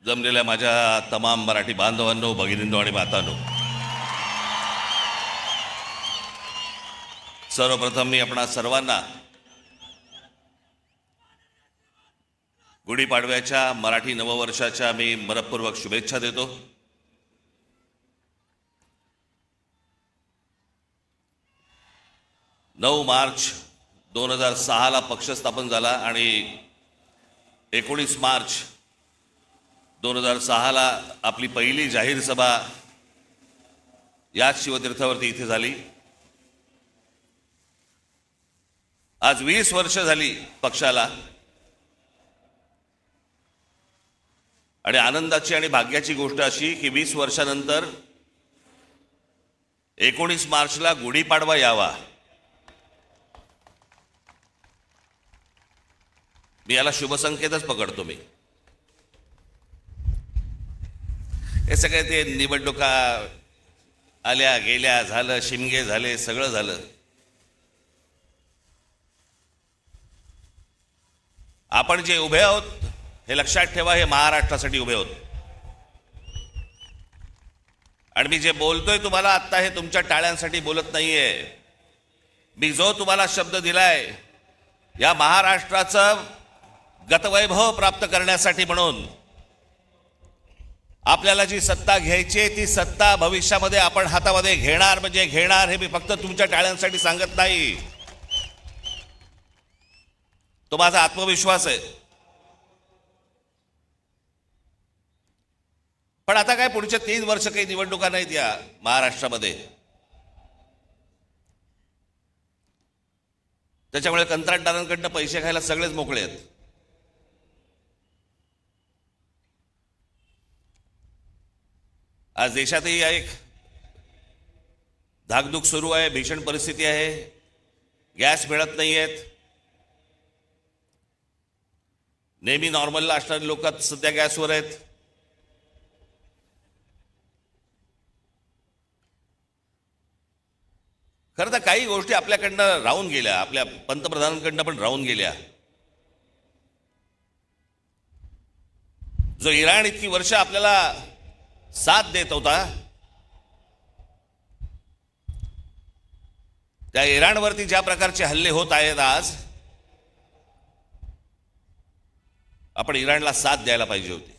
जमलेल्या माझ्या तमाम मराठी बांधवांनो, भगिनींनो आणि मातांनो, सर्वप्रथम मी आपणा सर्वांना गुढीपाडव्याच्या मराठी नववर्षाच्या मी मनपूर्वक शुभेच्छा देतो. नऊ मार्च 2006 पक्ष स्थापन झाला आणि 19 मार्च 2006 आपली पहिली जाहीर सभा याच शिवतीर्थावरती इथे झाली. आज 20 वर्ष झाली पक्षाला आणि आनंदाची आणि भाग्याची गोष्ट अशी की 20 वर्षानंतर 19 मार्चला गुढीपाडवा यावा. मी याला शुभसंकेतच पकडतो. मी हे सगळे ते निवडणुका आल्या गेल्या, झालं, शिमगे झाले, सगळं झालं. आपण जे उभे आहोत हे लक्षात ठेवा, हे महाराष्ट्रासाठी उभे आहोत. आणि मी जे बोलतोय तुम्हाला आत्ता हे तुमच्या टाळ्यांसाठी बोलत नाहीये. मी जो तुम्हाला शब्द दिलाय या महाराष्ट्राचं गतवैभव प्राप्त करण्यासाठी, म्हणून आपल्याला जी सत्ता घ्यायची ती सत्ता भविष्यामध्ये आपण हातामध्ये घेणार म्हणजे घेणार. हे मी फक्त तुमच्या टाळ्यांसाठी सांगत नाही, तो माझा आत्मविश्वास आहे. पण आता काय, पुढचे 3 वर्ष काही निवडणुका नाहीत या महाराष्ट्रामध्ये. त्याच्यामुळे कंत्राटदारांकडनं पैसे खायला सगळेच मोकळे आहेत. आज देशातही एक धाकधूक सुरू आहे, भीषण परिस्थिती आहे. गॅस मिळत नाहीयेत. नेहमी नॉर्मलला असणारी लोक सध्या गॅसवर आहेत. खरं तर काही गोष्टी आपल्याकडनं राहून गेल्या, आपल्या पंतप्रधानांकडनं पण राहून गेल्या. जो इराण इतकी वर्ष आपल्याला साथ देत होता, त्या इराणवरती ज्या प्रकारचे हल्ले होत आहेत आज, आपण इराणला साथ द्यायला पाहिजे होती.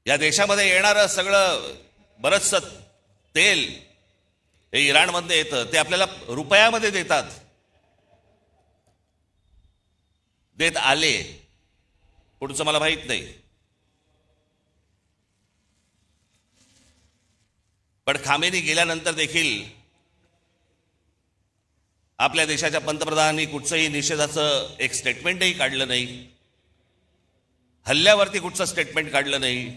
या देशामध्ये येणारं सगळं बरचसं तेल हे इराणमध्ये येतं, ते आपल्याला रुपयामध्ये देतात. देत आले, पुढचं मला माहित नाही. पण खामेनी गेल्यानंतर देखील आपल्या देशाच्या पंतप्रधानांनी कुठचंही निषेधाचं एक स्टेटमेंटही काढलं नाही. हल्ल्यावरती कुठचं स्टेटमेंट काढलं नाही.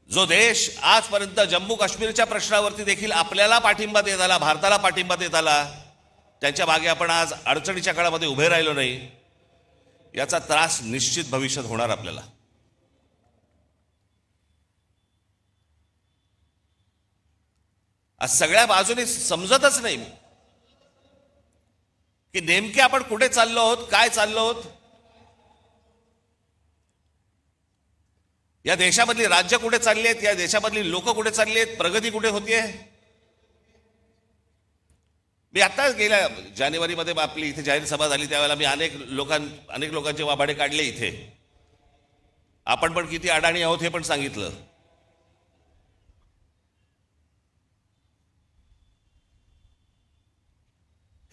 जो देश आजपर्यंत जम्मू काश्मीरच्या प्रश्नावरती देखील आपल्याला पाठिंबा देत आला, भारताला पाठिंबा देत आला, त्याच्या मागे आपण आज अडचणीच्या काळामध्ये उभे राहिलो नाही, याचा त्रास निश्चित भविष्यात होणार आपल्याला. आज सगळ्या बाजूने समजतच नाही की नेमके आपण कुठे चाललो आहोत, काय चाललो आहोत. या देशामधली राज्य कुठे चालली आहेत, या देशामधली लोक कुठे चालली आहेत, प्रगती कुठे होतीये. मी आता गेल्या जानेवारीमध्ये आपली इथे जाहीर सभा झाली, त्यावेळेला मी अनेक लोकांचे वाभाडे काढले इथे. आपण पण किती अडाणी आहोत हे पण सांगितलं.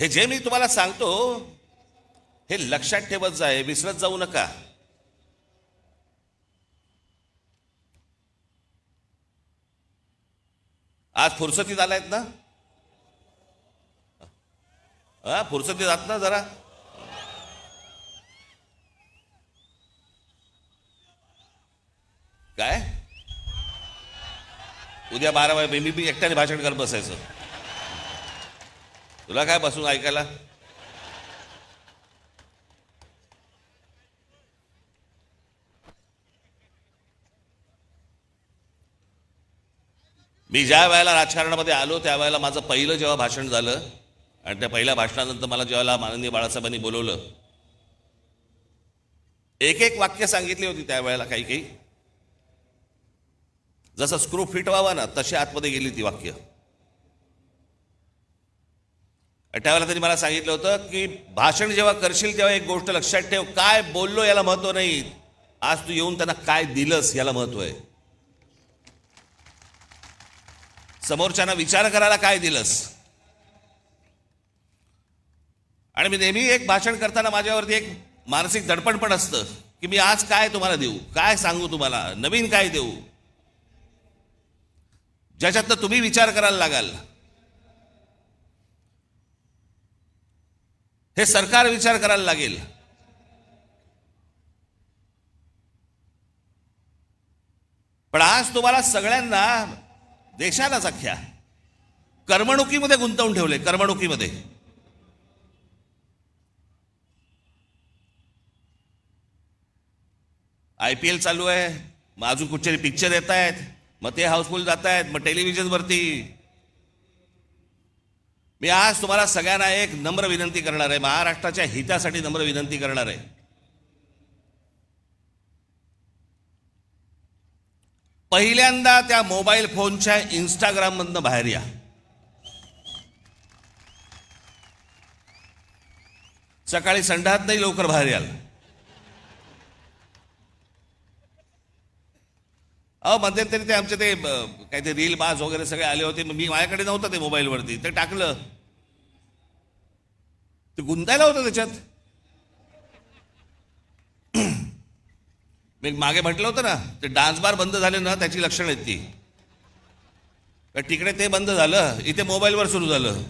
हे जे मी तुम्हाला सांगतो हे लक्षात ठेवत जाय, विसरत जाऊ नका. आज फुरसतीत आलायत ना, फुरसतीत आहात ना जरा. काय उद्या 12 वाजे मी एकट्याने भाषण करत बसायचं. तुला काय बसून ऐकायला. मी ज्या वेळेला राजकारणामध्ये आलो त्यावेळेला माझं पहिलं जेव्हा भाषण झालं आणि त्या पहिल्या भाषणानंतर मला जेव्हा माननीय बाळासाहेबांनी बोलवलं, एक एक वाक्य सांगितली होती त्यावेळेला, काही काही जसं स्क्रू फिट व्हावा ना तशी आतमध्ये गेली ती वाक्य. त्यावेळेला त्यांनी मला सांगितलं होतं की भाषण जेव्हा करशील तेव्हा एक गोष्ट लक्षात ठेव, काय बोललो याला महत्व नाही, आज तू येऊन त्यांना काय दिलंस याला महत्व आहे. समोरच्यांना विचार करायला काय दिलंस. आणि मी नेहमी एक भाषण करताना माझ्यावरती एक मानसिक दडपण पण असतं की मी आज काय तुम्हाला देऊ, काय सांगू तुम्हाला, नवीन काय देऊ, ज्याच्यातनं तुम्ही विचार करायला लागाल. हे सरकार विचार करायला लागेल. पण आज तुम्हाला सगळ्यांना, देशालाच अख्ख्या करमणुकीमध्ये गुंतवून ठेवले. करमणुकीमध्ये IPL चालू आहे, मग अजून कुठचे पिक्चर येत आहेत, मग ते हाऊसफुल जात आहेत, मग टेलिव्हिजनवरती. मी आज तुम्हाला सगळ्यांना एक नम्र विनंती करणार आहे, महाराष्ट्राच्या हितासाठी नम्र विनंती करणार आहे. पहिल्यांदा त्या मोबाईल फोनच्या इंस्टाग्राम मधनं बाहेर या. सकाळी संडात नाही, लवकर बाहेर याल. मध्यंतरी ते आमचे ते काय ते रील बाज वगैरे सगळे आले होते, मी माझ्याकडे नव्हतं ते मोबाईलवरती, ते टाकलं, ते गुंतायला होतं त्याच्यात. मी मागे म्हटलं होतं ना, ते डान्स बार बंद झाले ना त्याची लक्षणं आहेत ती. तिकडे ते बंद झालं, इथे मोबाईलवर सुरू झालं.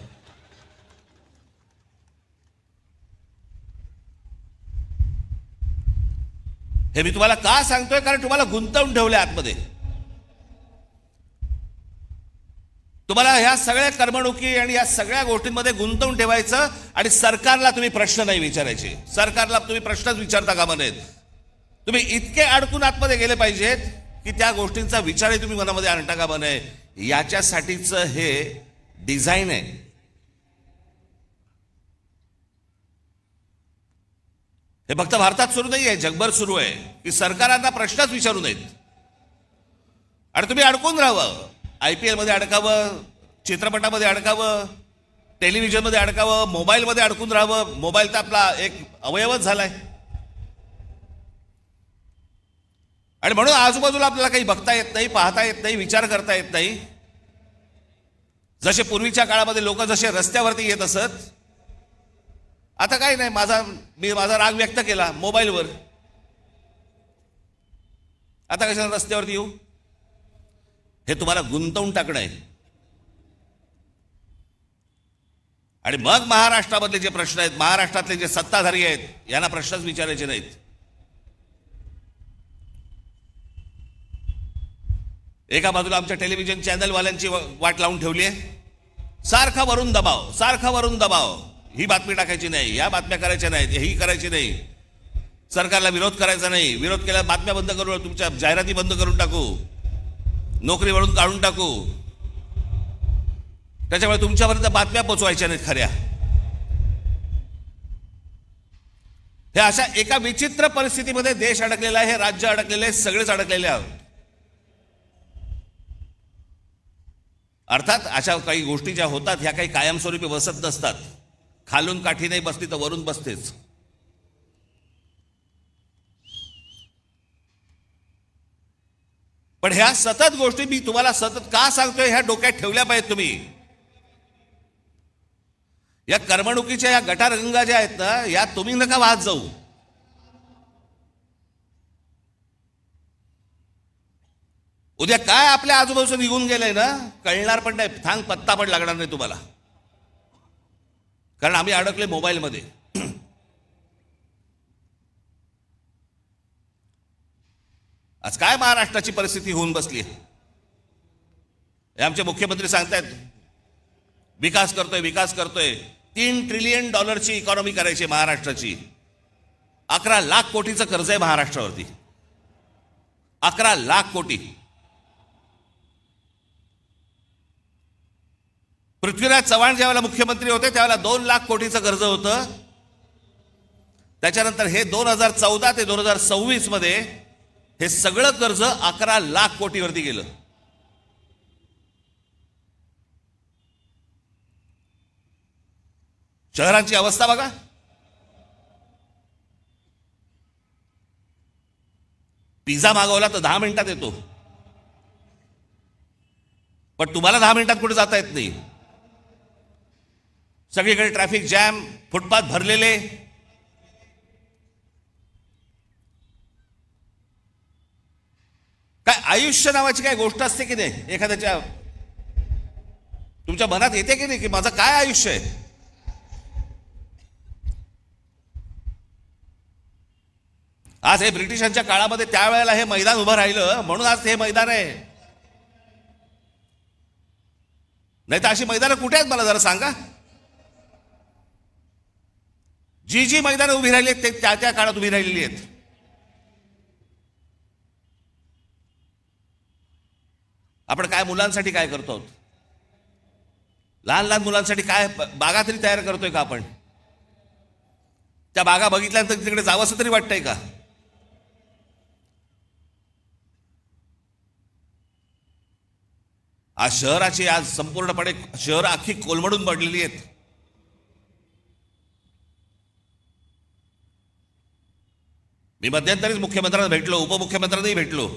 हे मी तुम्हाला का सांगतोय, कारण तुम्हाला गुंतवून ठेवले आतमध्ये. तुम्हाला ह्या सगळ्या करमणुकी आणि या सगळ्या गोष्टींमध्ये गुंतवून ठेवायचं आणि सरकारला तुम्ही प्रश्न नाही विचारायचे. सरकारला तुम्ही प्रश्नच विचारता कामा नयेत. तुम्ही इतके अडकून आतमध्ये गेले पाहिजेत की त्या गोष्टींचा विचारही तुम्ही मनामध्ये आणता कामा नये. याच्यासाठीच हे डिझाईन आहे. हे फक्त भारतात सुरू नाही आहे, जगभर सुरू आहे की सरकारांना प्रश्नच विचारू नयेत आणि तुम्ही अडकून राहावं. IPL मध्ये अडकावं, चित्रपटामध्ये अडकावं, टेलिव्हिजनमध्ये अडकावं, मोबाईलमध्ये अडकून राहावं. मोबाईल तर आपला एक अवयवच झालाय. आणि म्हणून आजूबाजूला आपल्याला काही बघता येत नाही, पाहता येत नाही, विचार करता येत नाही. जसे पूर्वीच्या काळामध्ये लोक जसे रस्त्यावरती येत असत, आता काही नाही, मी माझा राग व्यक्त केला मोबाईलवर, आता कशाला रस्त्यावरती येऊ. हे तुम्हाला गुंतवून टाकणं आहे. आणि मग महाराष्ट्रामधले जे प्रश्न आहेत, महाराष्ट्रातले जे सत्ताधारी आहेत, यांना प्रश्नच विचारायचे नाहीत. एका बाजूला आमच्या टेलिव्हिजन चॅनलवाल्यांची वाट लावून ठेवली आहे. सारखा वरून दबाव, सारखा वरून दबाव. ही बातमी टाकायची नाही, या बातम्या करायच्या नाहीत, ही करायची नाही, सरकारला विरोध करायचा नाही, विरोध केला बातम्या बंद करू, तुमच्या जाहिराती बंद करून टाकू, नोकरीवरून काढून टाकू. त्याच्यामुळे तुमच्यापर्यंत बातम्या पोचवायच्या नाहीत खऱ्या. हे अशा एका विचित्र परिस्थितीमध्ये देश अडकलेला आहे, हे राज्य अडकलेले आहे, सगळेच अडकलेले आहोत. अर्थात अशा काही गोष्टी ज्या होतात ह्या काही कायमस्वरूपी बसत नसतात. खालून काठी नाही बसली तर वरून बसतेच. पण ह्या सतत गोष्टी मी तुम्हाला सतत का सांगतोय, ह्या डोक्यात ठेवल्या पाहिजेत तुम्ही. या करमणुकीच्या या गटारगंगा ज्या आहेत ना, या तुम्ही नका वाहत जाऊ. उद्या काय आपल्या आजूबाजूला निघून गेलंय ना कळणार पण नाही, थांग पत्ता पण लागणार नाही तुम्हाला, कारण आम्ही अडकले मोबाईलमध्ये. आज काय महाराष्ट्राची परिस्थिती होऊन बसली आहे. आमचे मुख्यमंत्री सांगतायत विकास करतोय, विकास करतोय. $3 ट्रिलियन इकॉनॉमी करायची महाराष्ट्राची. 11 लाख कोटीचं कर्ज आहे महाराष्ट्रावरती. 11 लाख कोटी. पृथ्वीराज चव्हाण ज्यावेळेला मुख्यमंत्री होते त्यावेळेला 2 लाख कोटीचं कर्ज होतं. त्याच्यानंतर हे 2014 ते 2026 मध्ये हे सगळं कर्ज 11 लाख कोटीवरती गेलं. शहरांची अवस्था बघा. पिझ्झा मागवला तर 10 मिनिटात येतो, पण तुम्हाला 10 मिनिटात कुठे जाता येत नाही. सगळीकडे ट्रॅफिक जॅम, फुटपाथ भरलेले. काय आयुष्य नावाची काय गोष्ट असते की नाही? एखाद्याच्या तुमच्या मनात येते की नाही की माझं काय आयुष्य आहे? आज हे ब्रिटिशांच्या काळामध्ये त्यावेळेला हे मैदान उभं राहिलं म्हणून आज हे मैदान आहे. नाही तर अशी मैदानं कुठे आहेत मला जरा सांगा. जी मैदानं उभी राहिली आहेत ते त्या त्या काळात उभी राहिलेली आहेत. आपण काय मुलांसाठी काय करतो? लहान लहान मुलांसाठी काय बागा तरी तयार करतोय का आपण? त्या बागा बघितल्यानंतर तिकडे जावंसं तरी वाटतंय का? आज शहराची आज संपूर्णपणे शहर अख्खी कोलमडून पडलेली आहेत. मी मध्यंतरीच मुख्यमंत्र्यांना भेटलो, उपमुख्यमंत्र्यांनाही भेटलो.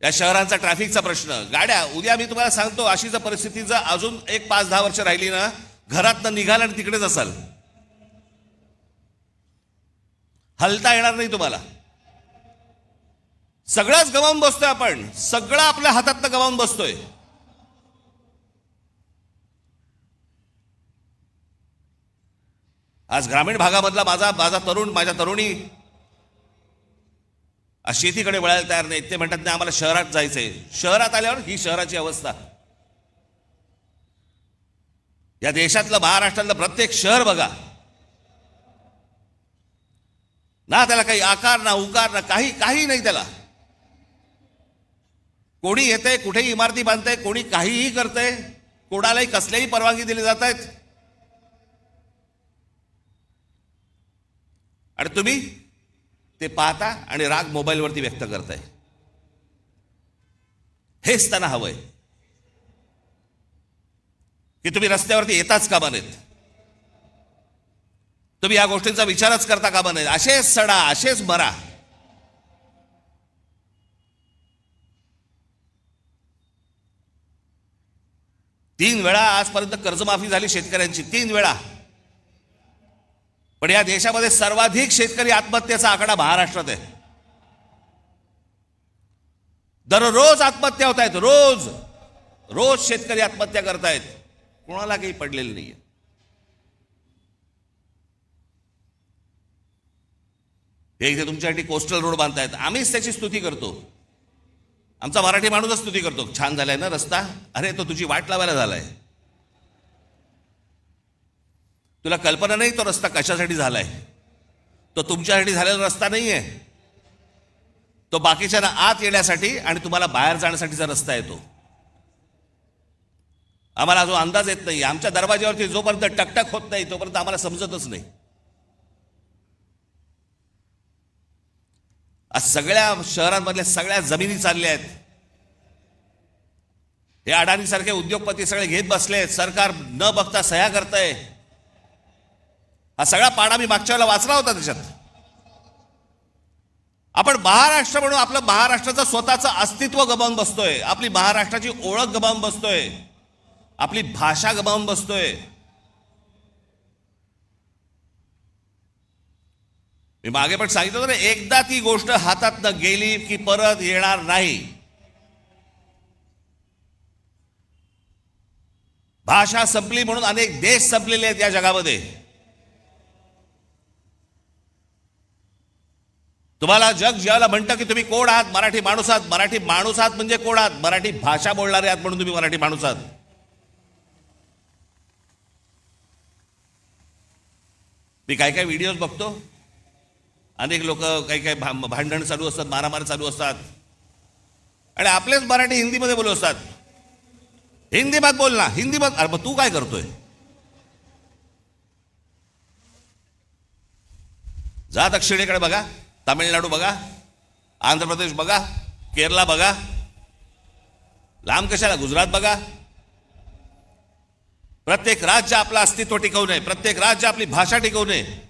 या शहरांचा ट्रॅफिकचा प्रश्न, गाड्या, उद्या मी तुम्हाला सांगतो अशी जर परिस्थिती जर अजून 5-10 वर्ष राहिली ना, घरातनं निघाल आणि तिकडेच असाल, हलता येणार नाही तुम्हाला. सगळंच गमावून बसतोय आपण, सगळं आपल्या हातातनं गमावून बसतोय. आज ग्रामीण भागामधला माझा तरुण, माझ्या तरुणी शेतीकडे वळायला तयार नाहीत. ते म्हणतात नाही आम्हाला शहरात जायचंय. शहरात आल्यावर ही शहराची अवस्था. या देशातलं, महाराष्ट्रातलं प्रत्येक शहर बघा ना, त्याला काही आकार ना उकार ना काही नाही त्याला. कोणी येतंय, कुठेही इमारती बांधतंय, कोणी काहीही करतंय, कोणालाही कसल्याही परवानगी दिली जात आहेत. आणि तुम्ही ते पाहता आणि राग मोबाईलवरती व्यक्त करताय. हेच त्यांना हवंय की तुम्ही रस्त्यावरती येताच कामा नयेत, तुम्ही या गोष्टींचा विचारच करता कामा नयेत. असेच सडा, असेच मरा. तीन वेळा आजपर्यंत कर्जमाफी झाली शेतकऱ्यांची, 3 वेळा. पण या देशामध्ये सर्वाधिक शेतकरी आत्महत्येचा आकडा महाराष्ट्रात आहे. दररोज आत्महत्या होत आहेत, रोज शेतकरी आत्महत्या करतायत. कोणाला काही पडलेलं नाहीये. हे इथे तुमच्यासाठी कोस्टल रोड बांधतायत, आम्हीच त्याची स्तुती करतो. आमचा मराठी माणूसच स्तुती करतो, छान झालाय ना रस्ता. अरे तो तुझी वाट लावायला झालाय. तुला कल्पना नाही तो रस्ता कशासाठी झालाय. तो तुमच्यासाठी झालेला रस्ता नाहीये. तो बाकीच्यांना आत येण्यासाठी आणि तुम्हाला बाहेर जाण्यासाठीचा रस्ता आहे तो. आम्हाला जो अंदाज येत नाही, आमच्या दरवाज्यावरती जोपर्यंत टकटक होत नाही तोपर्यंत आम्हाला समजतच नाही. आज सगळ्या शहरांमधल्या सगळ्या जमिनी चालल्या आहेत. हे अडाणी सारखे उद्योगपती सगळे घेत बसले आहेत. सरकार न बघता सह्या करतंय. हा सगळा पाडा मी मागच्या वेळेला वाचला होता. त्याच्यात आपण महाराष्ट्र म्हणून आपलं महाराष्ट्राचं स्वतःचं अस्तित्व गमावून बसतोय. आपली महाराष्ट्राची ओळख गमावून बसतोय. आपली भाषा गमावून बसतोय. मी मागे पण सांगितलं होतं ना, एकदा ती गोष्ट हातातनं गेली की परत येणार नाही. भाषा संपली म्हणून अनेक देश संपलेले आहेत या जगामध्ये. तुम्हाला जग ज्याला म्हणतं की तुम्ही कोण आहात, मराठी माणूस आहात. मराठी माणूस आहात म्हणजे कोण आहात? मराठी भाषा बोलणारे आहात म्हणून तुम्ही मराठी माणूस आहात. मी काय व्हिडिओज बघतो, अनेक लोक काही भांडण चालू असतात, मारामारी चालू असतात आणि आपलेच मराठी हिंदीमध्ये बोलत असतात. हिंदी मत बोलना, हिंदी मत. अरे मग तू काय करतोय? जा दक्षिणेकडे बघा, तामिळनाडू बघा, आंध्र प्रदेश बघा, केरला बघा, लांब कशाला गुजरात बघा. प्रत्येक राज्य आपलं अस्तित्व टिकवून आहे, प्रत्येक राज्य आपली भाषा टिकवून आहे.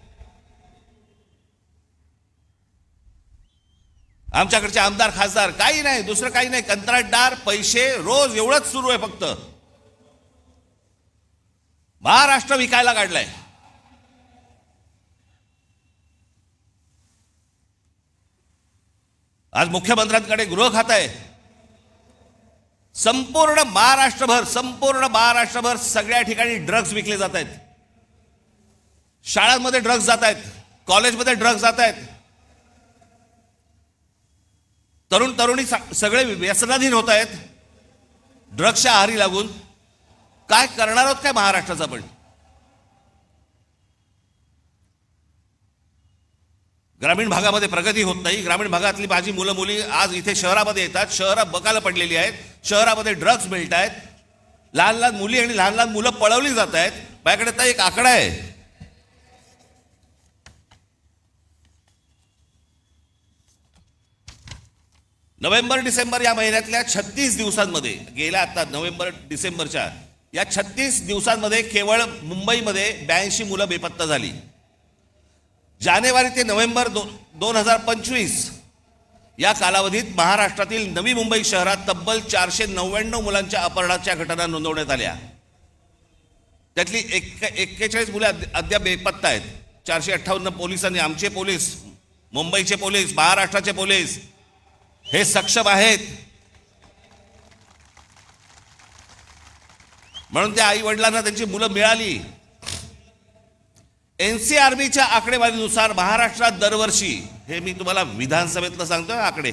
आमच्याकडचे आमदार खासदार काही नाही, दुसरं काही नाही, कंत्राटदार, पैसे, रोज एवढंच सुरू आहे फक्त. महाराष्ट्र विकायला काढलाय. आज मुख्यमंत्र्यांकडे गृह खातं आहे. संपूर्ण महाराष्ट्रभर सगळ्या ठिकाणी ड्रग्ज विकले जात आहेत. शाळांमध्ये ड्रग्ज जात आहेत, कॉलेजमध्ये ड्रग्ज जात आहेत. तरुण तरुणी सगळे व्यसनाधीन होत आहेत ड्रग्सच्या आहारी लागून. काय करणार आहोत काय महाराष्ट्राचा? पण ग्रामीण भागामध्ये प्रगती होत नाही. ग्रामीण भागातली माझी मुलं मुली आज इथे शहरामध्ये येतात, शहरात बकाला पडलेली आहेत, शहरामध्ये ड्रग्ज मिळत आहेत, लहान लहान मुली आणि लहान लहान मुलं पळवली जात आहेत. माझ्याकडे तर एक आकडा आहे, नोव्हेंबर डिसेंबर या महिन्यातल्या 36 दिवसांमध्ये, गेल्या आता नोव्हेंबर डिसेंबरच्या या 36 दिवसांमध्ये केवळ मुंबईमध्ये 82 मुलं बेपत्ता झाली. जानेवारी ते नोव्हेंबर 2025 या कालावधीत महाराष्ट्रातील नवी मुंबई शहरात तब्बल 499 मुलांच्या अपहरणाच्या घटना नोंदवण्यात आल्या. त्यातली 41 मुलं अद्याप बेपत्ता आहेत. 458 पोलिसांनी, आमचे पोलीस, मुंबईचे पोलीस, महाराष्ट्राचे पोलीस हे सक्षम आहेत. म्हणून त्या आई वडिलांना त्यांची मुलं मिळाली. एनसीआरबीच्या आकडेवारीनुसार महाराष्ट्रात दरवर्षी, हे मी तुम्हाला विधानसभेतलं सांगतोय आकडे,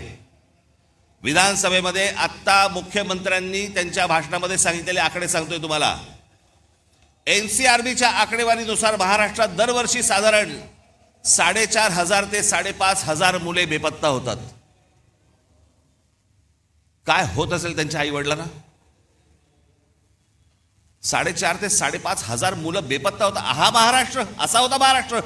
विधानसभेमध्ये आत्ता मुख्यमंत्र्यांनी त्यांच्या भाषणामध्ये सांगितलेले आकडे सांगतोय तुम्हाला. एनसीआरबीच्या आकडेवारीनुसार महाराष्ट्रात दरवर्षी साधारण 4,500 ते 5,500 मुले बेपत्ता होतात. काय होत असेल त्यांच्या आई वडिलांना? 4,500 ते 5,500 मुलं बेपत्ता होता. हा महाराष्ट्र, असा होता महाराष्ट्र.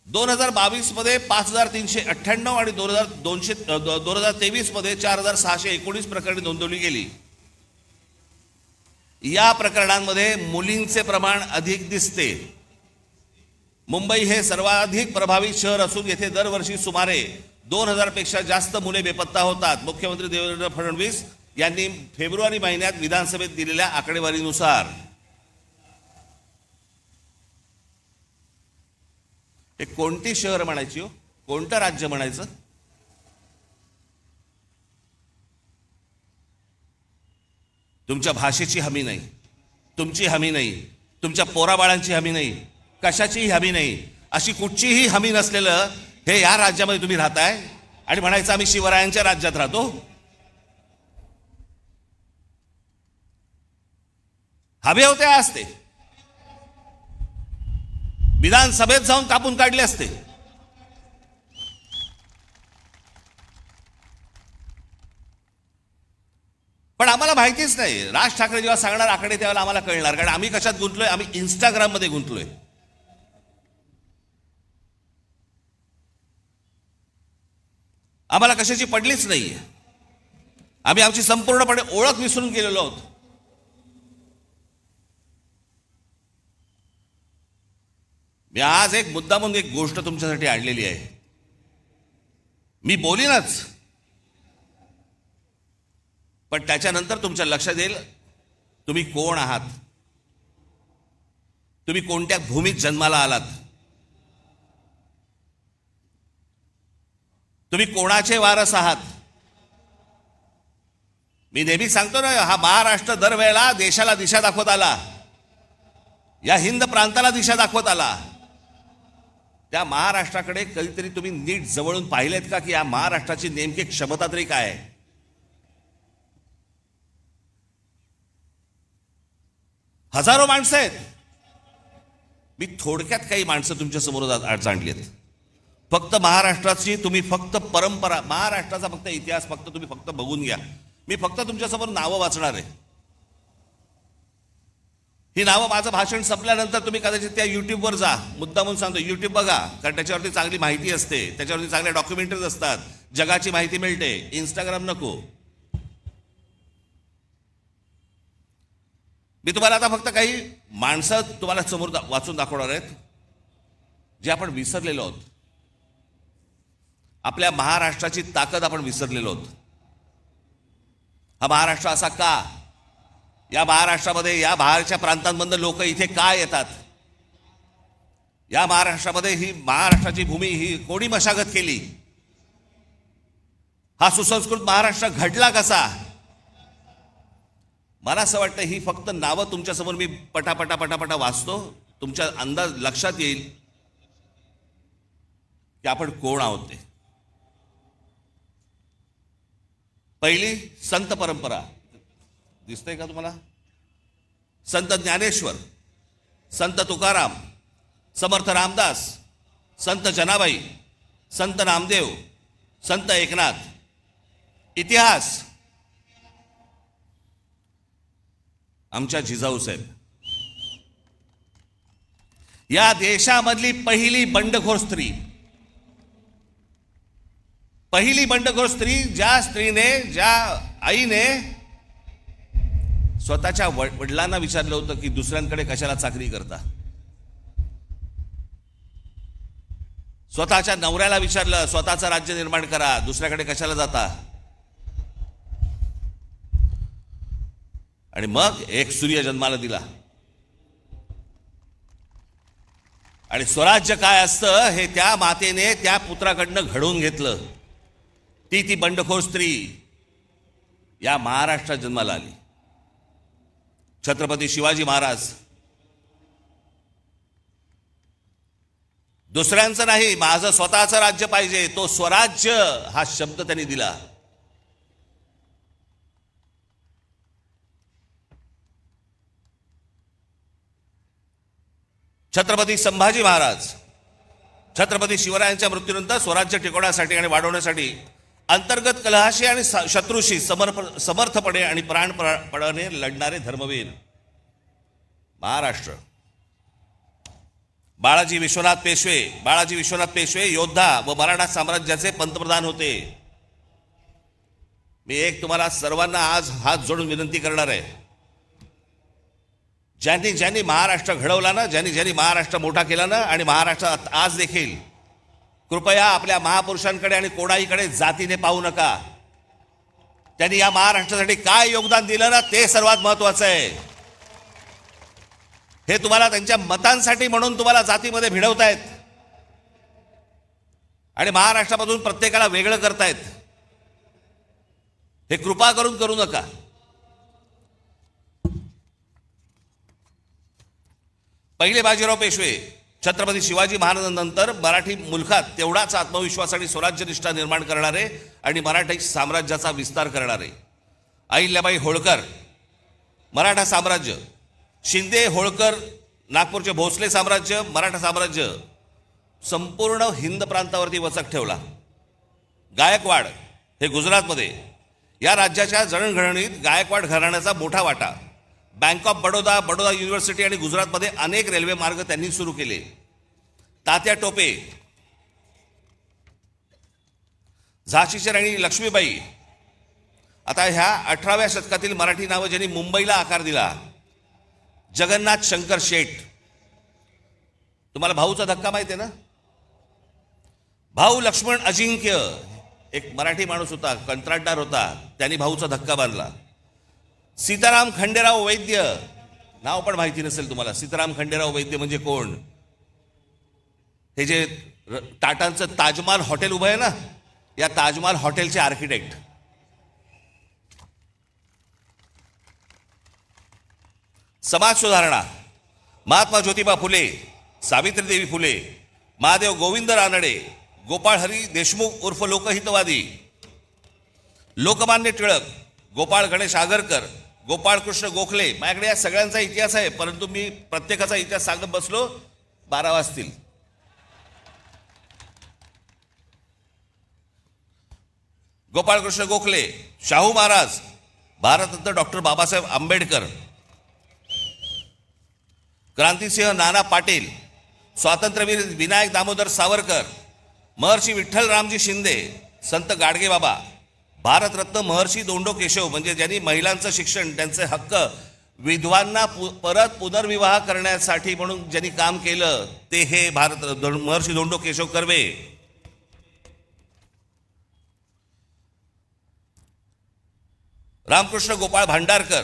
...2022 मध्ये 5,398 आणि 2023 मध्ये 4,619 प्रकरणे नोंदवली गेली. या प्रकरणांमध्ये मुलींचे प्रमाण अधिक दिसते. मुंबई हे सर्वाधिक प्रभावित शहर असून येथे दरवर्षी सुमारे 2,000 पेक्षा जास्त मुले बेपत्ता होतात. मुख्यमंत्री देवेंद्र फडणवीस यांनी फेब्रुवारी महिन्यात विधानसभेत दिलेल्या आकडेवारीनुसार. हे कोणती शहर म्हणायची हो, कोणतं राज्य म्हणायचं? तुमच्या भाषेची हमी नाही, तुमची हमी नाही, तुमच्या पोराबाळांची हमी नाही, कशाचीही हमी नाही. अशी कुठचीही हमी नसलेलं हे या राज्यामध्ये तुम्ही राहताय आणि म्हणायचं आम्ही शिवरायांच्या राज्यात राहतो. हवे होते असते, विधानसभेत जाऊन कापून काढले असते. पण आम्हाला माहितीच नाही. राज ठाकरे जेव्हा सांगणार आकडे त्यावेळेला आम्हाला कळणार, कारण आम्ही कशात गुंतलोय? आम्ही इंस्टाग्राम मध्ये गुंतलोय. आम्हाला कशाची पडलीच नाही. आम्ही आमची संपूर्णपणे ओळख विसरून गेलेलो आहोत. मी आज एक मुद्दामून एक गोष्ट तुमच्यासाठी आणलेली आहे. मी बोलीनच, पण त्याच्यानंतर तुमच्या लक्षात येईल तुम्ही कोण आहात, तुम्ही कोणत्या भूमीत जन्माला आलात, तुम्ही कोणाचे वारस आहात. मी नेहमी सांगतो ना, हा महाराष्ट्र दरवेळेला देशाला दिशा दाखवत आला, या हिंद प्रांताला दिशा दाखवत आला. त्या महाराष्ट्राकडे कधीतरी तुम्ही नीट जवळून पाहिलेत का, की या महाराष्ट्राची नेमकी क्षमता तरी काय आहे? हजारो माणसं आहेत. मी थोडक्यात काही माणसं तुमच्या समोर आणली आहेत. फक्त महाराष्ट्राची तुम्ही फक्त परंपरा, महाराष्ट्राचा फक्त इतिहास फक्त तुम्ही फक्त बघून घ्या. मी फक्त तुमच्यासमोर नावं वाचणार आहे. ही नावं माझं भाषण संपल्यानंतर तुम्ही कदाचित त्या युट्यूबवर जा. मुद्दा म्हणून सांगतो, युट्यूब बघा, कारण त्याच्यावरती चांगली माहिती असते, त्याच्यावरती चांगल्या डॉक्युमेंटरीज असतात, जगाची माहिती मिळते. इंस्टाग्राम नको. मी तुम्हाला आता फक्त काही माणसं तुम्हाला समोर वाचून दाखवणार आहेत जे आपण विसरलेलो आहोत. आपल्या महाराष्ट्राची ताकद आपण विसरलेलो आहोत. हा महाराष्ट्र असा का? या महाराष्ट्रामध्ये, या बाहेरच्या प्रांतांमधून लोक इथे का येतात? या महाराष्ट्रामध्ये ही महाराष्ट्राची भूमी ही कोणी मशागत केली? हा सुसंस्कृत महाराष्ट्र घडला कसा? मला असं वाटतं ही फक्त नावं तुमच्यासमोर मी पटापटा पटापटा वाचतो, तुमच्या अंदाज लक्षात येईल की आपण कोण आहोत ते. पहिली संत परंपरा दिसतंय का तुम्हाला? संत ज्ञानेश्वर, संत तुकाराम, समर्थ रामदास, संत जनाबाई, संत नामदेव, संत एकनाथ. इतिहास आमच्या जिजाऊसाहेब, या देशामधली पहिली बंडखोर स्त्री, पहिली बंडखोर स्त्री, ज्या स्त्रीने, ज्या आईने स्वतःच्या वडिलांना विचारलं होतं की दुसऱ्यांकडे कशाला चाकरी करता. स्वतःच्या नवऱ्याला विचारलं, स्वतःचं राज्य निर्माण करा, दुसऱ्याकडे कशाला जाता. आणि मग एक सूर्य जन्माला दिला. आणि स्वराज्य काय असतं हे त्या मातेने त्या पुत्राकडनं घडवून घेतलं. ती बंडखोर स्त्री या महाराष्ट्रात जन्माला आली. छत्रपती शिवाजी महाराज. दुसऱ्यांचं नाही, माझं स्वतःचं राज्य पाहिजे, तो स्वराज्य हा शब्द त्यांनी दिला. छत्रपती संभाजी महाराज. छत्रपती शिवरायांच्या मृत्यूनंतर स्वराज्य टिकवण्यासाठी आणि वाढवण्यासाठी अंतर्गत कलहाशी आणि शत्रूशी समर्थपणे आणि प्राणपणाने लढणारे धर्मवीर. महाराष्ट्र. बाळाजी विश्वनाथ पेशवे योद्धा व मराठा साम्राज्याचे पंतप्रधान होते. मी एक तुम्हाला सर्वांना आज हात जोडून विनंती करणार आहे, ज्यांनी महाराष्ट्र घडवला ना, ज्यांनी महाराष्ट्र मोठा केला ना, आणि महाराष्ट्रात आज देखील, कृपया आपल्या महापुरुषांकडे आणि कोणाहीकडे जातीने पाहू नका. त्यांनी या महाराष्ट्रासाठी काय योगदान दिलं ना, ते सर्वात महत्वाचं आहे. हे तुम्हाला त्यांच्या मतांसाठी म्हणून तुम्हाला जातीमध्ये भिडवतायत आणि महाराष्ट्रामधून प्रत्येकाला वेगळं करतायत. हे कृपा करून करू नका. पहिले बाजीराव पेशवे छत्रपती शिवाजी महाराजांनंतर मराठी मुलखात तेवढाच आत्मविश्वास आणि स्वराज्यनिष्ठा निर्माण करणारे आणि मराठी साम्राज्याचा विस्तार करणारे. अहिल्याबाई होळकर मराठा साम्राज्य, शिंदे होळकर नागपूरचे भोसले साम्राज्य, मराठा साम्राज्य संपूर्ण हिंद प्रांतावरती वचक ठेवला. गायकवाड हे गुजरातमध्ये, या राज्याच्या जडणघडणीत गायकवाड घराण्याचा मोठा वाटा. बँक ऑफ बडोदा, युनिव्हर्सिटी आणि गुजरातमध्ये अनेक रेल्वे मार्ग त्यांनी सुरू केले. तात्या टोपे, झाशीची राणी लक्ष्मीबाई. आता ह्या 18व्या शतकातील मराठी नावं ज्यांनी मुंबईला आकार दिला. जगन्नाथ शंकर शेठ. तुम्हाला भाऊचा धक्का माहिती आहे ना? भाऊ लक्ष्मण अजिंक्य, एक मराठी माणूस होता, कंत्राटदार होता, त्यांनी भाऊचा धक्का बांधला. सीताराम खंडेराव वैद्य, नाव पण माहिती नसेल तुम्हाला. सीताराम खंडेराव वैद्य म्हणजे कोण? हे जे टाटांचं ताजमहाल हॉटेल उभं आहे ना, या ताजमहाल हॉटेलचे आर्किटेक्ट. समाज सुधारणा महात्मा ज्योतिबा फुले, सावित्रीदेवी फुले, महादेव गोविंद रानडे, गोपाळ हरी देशमुख उर्फ लोकहितवादी, लोकमान्य टिळक, गोपाळ गणेश आगरकर, गोपाळ कृष्ण गोखले. माझ्याकडे या सगळ्यांचा इतिहास आहे, परंतु मी प्रत्येकाचा इतिहास सांगत बसलो 12 वाजतील. गोपाळकृष्ण गोखले, शाहू महाराज, भारतरत्न डॉक्टर बाबासाहेब आंबेडकर, क्रांतिसिंह नाना पाटील, स्वातंत्र्यवीर विनायक दामोदर सावरकर, महर्षी विठ्ठल रामजी शिंदे, संत गाडगेबाबा, भारतरत्न महर्षी धोंडो केशव म्हणजे ज्यांनी महिलांचं शिक्षण, त्यांचे हक्क, विधवांना परत पुनर्विवाह करण्यासाठी म्हणून ज्यांनी काम केलं ते हे महर्षी धोंडो केशव कर्वे. रामकृष्ण गोपाळ भांडारकर,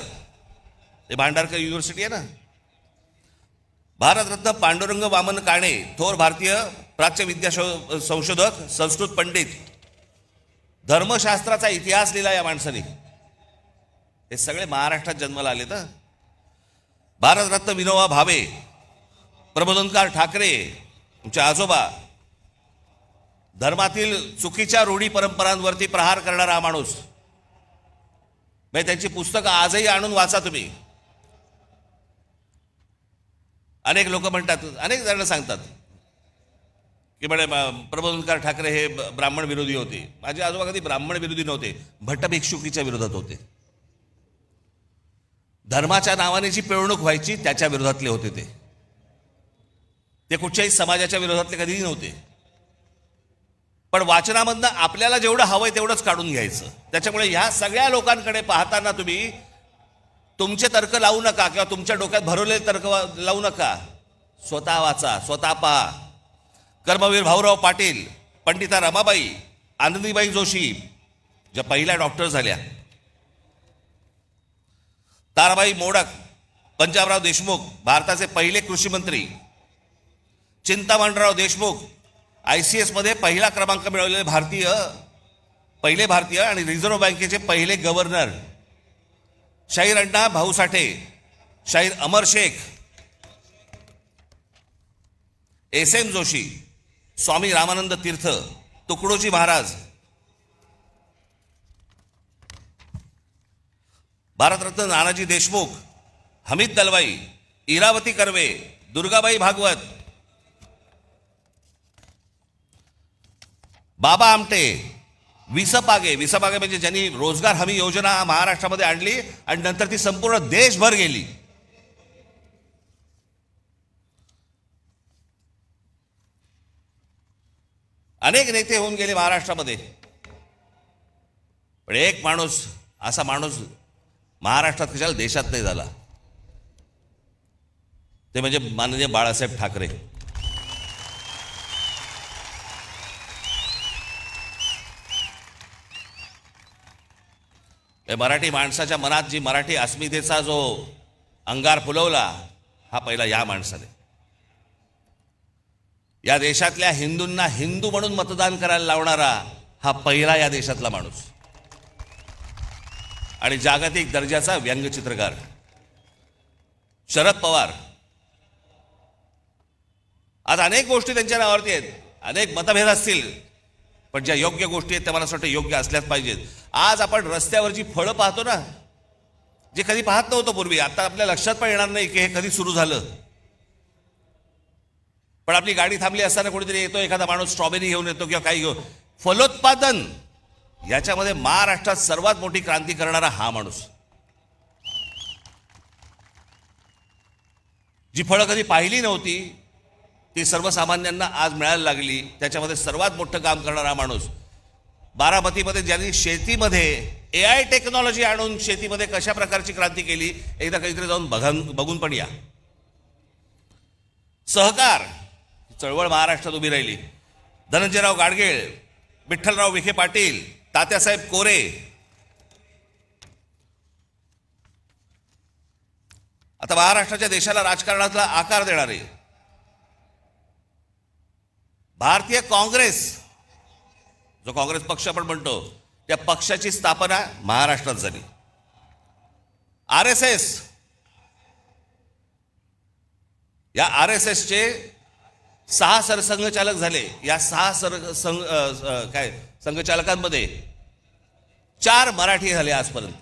हे भांडारकर युनिव्हर्सिटी आहे ना. भारतरत्न पांडुरंग वामन काणे, थोर भारतीय प्राच्य विद्या संशोधक, संस्कृत पंडित, धर्मशास्त्राचा इतिहास लिहिला या माणसाने. हे सगळे महाराष्ट्रात जन्माला आले तर. भारतरत्न विनोबा भावे, प्रबोधनकार ठाकरे, तुमचे आजोबा, धर्मातील चुकीच्या रूढी परंपरांवरती प्रहार करणारा हा माणूस. म्हणजे त्यांची पुस्तकं आजही आणून वाचा तुम्ही. अनेक लोक म्हणतात, अनेक जण सांगतात की म्हणे प्रबोधनकार ठाकरे हे ब्राह्मण विरोधी होते. माझे आजोबा कधी ब्राह्मण विरोधी नव्हते, भट्ट भिक्षुकीच्या विरोधात होते. धर्माच्या नावाने जी पिळवणूक व्हायची त्याच्या विरोधातले होते ते कुठच्याही समाजाच्या विरोधातले कधीही नव्हते. पण वाचनामधनं आपल्याला जेवढं हवंय तेवढंच काढून घ्यायचं. त्याच्यामुळे ह्या सगळ्या लोकांकडे पाहताना तुम्ही तुमचे तर्क लावू नका किंवा तुमच्या डोक्यात भरवलेले तर्क लावू नका. स्वतः वाचा, स्वतः पहा. कर्मवीर भाऊराव पाटील, पंडिता रमाबाई, आनंदीबाई जोशी ज्या पहिल्या डॉक्टर झाल्या, ताराबाई मोडक, पंजाबराव देशमुख, भारताचे पहिले कृषी मंत्री, चिंतामणराव देशमुख, ICS मध्ये पहिला क्रमांक मिळवलेले पहिले भारतीय आणि रिझर्व्ह बँकेचे पहिले गव्हर्नर, शाहीर अण्णा भाऊ साठे, शाहीर अमर शेख, SM जोशी, स्वामी रामानंद तीर्थ, तुकडोजी महाराज, भारतरत्न नानाजी देशमुख, हमीद दलवाई, इरावती कर्वे, दुर्गाबाई भागवत, बाबा आमटे, विसपागे म्हणजे ज्यांनी रोजगार हमी योजना महाराष्ट्रामध्ये आणली आणि नंतर ती संपूर्ण देशभर गेली. अनेक नेते होऊन गेले महाराष्ट्रामध्ये, पण एक माणूस, असा माणूस महाराष्ट्रात कशाला देशात नाही झाला, ते म्हणजे माननीय बाळासाहेब ठाकरे. मराठी माणसाच्या मनात जी मराठी अस्मितेचा जो अंगार फुलवला हा पहिला या माणसाने. या देशातल्या हिंदूंना हिंदू म्हणून मतदान करायला लावणारा हा पहिला या देशातला माणूस. आणि जागतिक दर्जाचा व्यंगचित्रकार शरद पवार. आज अनेक गोष्टी त्यांच्या नावावरती आहेत, अनेक मतभेद असतील, पण ज्या योग्य गोष्टी आहेत त्या मला असं वाटतं योग्य असल्याच पाहिजेत. आज आपण रस्त्यावरची फळं पाहतो ना, जे कधी पाहत नव्हतं पूर्वी, आता आपल्या लक्षात पण येणार नाही की हे कधी सुरू झालं. पण आपली गाडी थांबली असताना कोणीतरी येतो, एखादा माणूस स्ट्रॉबेरी घेऊन येतो किंवा काही घेऊन. फलोत्पादन याच्यामध्ये महाराष्ट्रात सर्वात मोठी क्रांती करणारा हा माणूस. जी फळं कधी पाहिली नव्हती ती सर्वसामान्यांना आज मिळायला लागली, त्याच्यामध्ये सर्वात मोठं काम करणारा माणूस. बारामतीमध्ये ज्यांनी शेतीमध्ये AI टेक्नॉलॉजी आणून शेतीमध्ये कशा प्रकारची क्रांती केली, एकदा कधीतरी जाऊन बघून पण या. सहकार चळवळ महाराष्ट्रात उभी राहिली. धनंजयराव गाडगीळ, विठ्ठलराव विखे पाटील, तात्यासाहेब कोरे. आता महाराष्ट्राच्या देशाला राजकारणातला आकार देणारे भारतीय काँग्रेस, जो काँग्रेस पक्ष आपण म्हणतो, त्या पक्षाची स्थापना महाराष्ट्रात झाली. RSS, या RSSचे 6 सरसंघचालक झाले. या 6 संघचालकांमध्ये 4 मराठी झाले आजपर्यंत,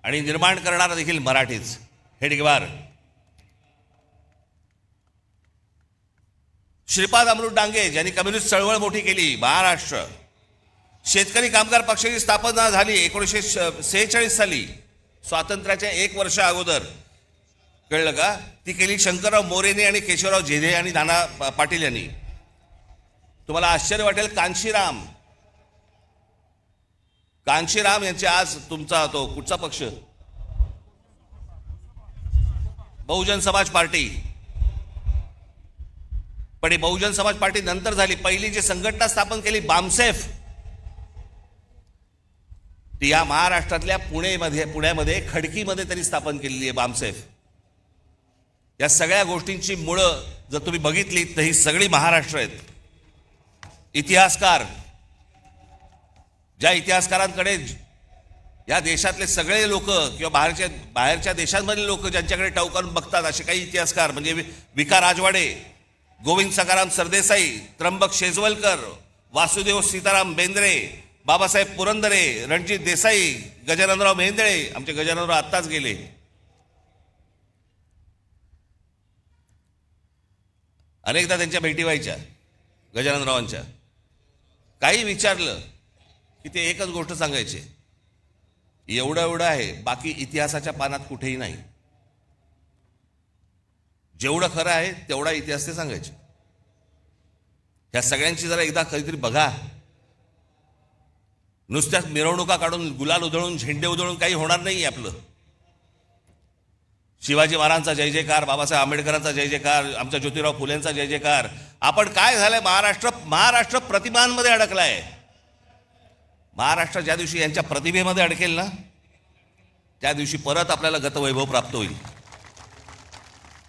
आणि निर्माण करणारा देखील मराठीच. हेडगेवार, श्रीपाद अमृत डांगे ज्यांनी कम्युनिस्ट चळवळ मोठी केली महाराष्ट्र, शेतकरी कामगार पक्षाची स्थापना झाली 1946 साली, स्वातंत्र्याच्या 1 वर्ष अगोदर. कळलं का? ती केली शंकरराव मोरेने आणि केशवराव झेडे आणि नाना पाटील यांनी. तुम्हाला आश्चर्य वाटेल, कांशीराम यांचे आज तुमचा तो कुठचा पक्ष, बहुजन समाज पार्टी. पण ही बहुजन समाज पार्टी नंतर झाली. पहिली जी संघटना स्थापन केली बामसेफ, ती या महाराष्ट्रातल्या पुण्यामध्ये खडकीमध्ये त्यांनी स्थापन केलेली आहे बामसेफ. या सगळ्या गोष्टींची मुळं जर तुम्ही बघितली तर ही सगळी महाराष्ट्र आहेत. इतिहासकार, ज्या इतिहासकारांकडे या देशातले सगळे लोक किंवा बाहेरच्या देशांमधले लोक ज्यांच्याकडे टवकारून बघतात, असे काही इतिहासकार म्हणजे विका राजवाडे, गोविंद सखाराम सरदेसाई, त्र्यंबक शेजवलकर, वासुदेव सीताराम बेंद्रे, बाबासाहेब पुरंदरे, रणजित देसाई, गजाननराव मेहेंदळे. आमचे गजाननराव आत्ताच गेले. अनेकदा त्यांच्या भेटी व्हायच्या गजाननरावांच्या. काही विचारलं की ते एकच गोष्ट सांगायचे, एवढं आहे, बाकी इतिहासाच्या पानात कुठेही नाही. जेवढं खरं आहे तेवढा इतिहास ते सांगायचे. ह्या सगळ्यांची जरा एकदा कधीतरी बघा. नुसत्याच मिरवणुका काढून, गुलाल उधळून, झेंडे उधळून काही होणार नाही आपलं. शिवाजी महाराजांचा जय जयकार, बाबासाहेब आंबेडकरांचा जय जयकार, आमच्या ज्योतिराव फुलेंचा जय जयकार. आपण काय झालंय, महाराष्ट्र प्रतिमांमध्ये अडकलाय. महाराष्ट्र ज्या दिवशी यांच्या प्रतिभेमध्ये अडकेल ना, त्या दिवशी परत आपल्याला गतवैभव प्राप्त होईल.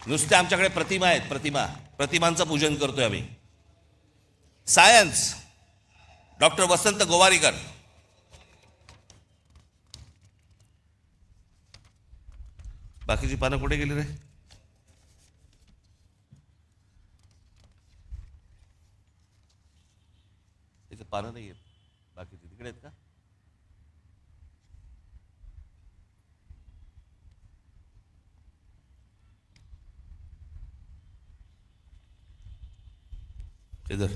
नुसत्या आमच्याकडे प्रतिमा आहेत, प्रतिमांचं पूजन करतोय आम्ही. सायन्स, डॉक्टर वसंत गोवारीकर. बाकीची पानं कुठे गेली रे? त्याचं पानं नाही आहेत, बाकीची तिकडे आहेत का? इधर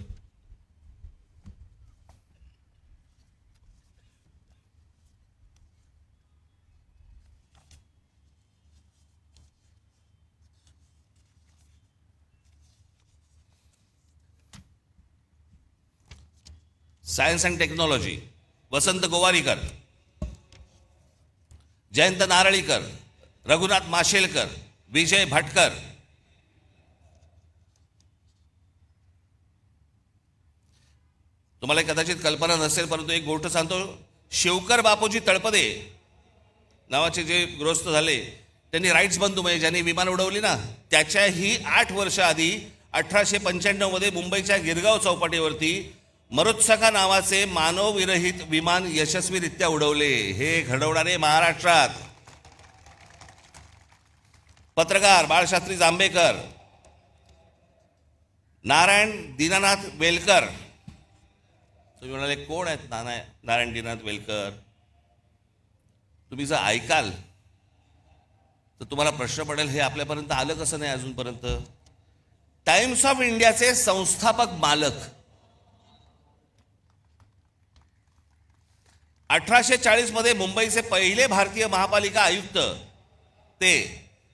सायन्स अँड टेक्नॉलॉजी, वसंत गोवारीकर, जयंत नारळीकर, रघुनाथ माशेलकर, विजय भटकर. तुम्हाला कदाचित कल्पना नसेल, परंतु एक गोष्ट सांगतो. शिवकर बापूजी तळपदे नावाचे जे गृहस्थ झाले, त्यांनी राईट्स बंधू म्हणजे ज्यांनी विमान उडवली ना, त्याच्याही 8 वर्ष आधी 1895 मध्ये मुंबईच्या गिरगाव चौपाटीवरती मरुत्सखा नावाचे मानवविरहित विमान यशस्वीरित्या उडवले. हे घडवणारे महाराष्ट्रात. पत्रकार बाळशास्त्री जांभेकर, नारायण दीनानाथ वेलकर. तुम्ही म्हणाले कोण आहेत नारायण दीनानाथ वेलकर? तुम्ही जर ऐकाल तर तुम्हाला प्रश्न पडेल, हे आपल्यापर्यंत आलं कसं नाही अजूनपर्यंत. टाइम्स ऑफ इंडियाचे संस्थापक मालक. 1840 मध्ये मुंबईचे पहिले भारतीय महापालिका आयुक्त ते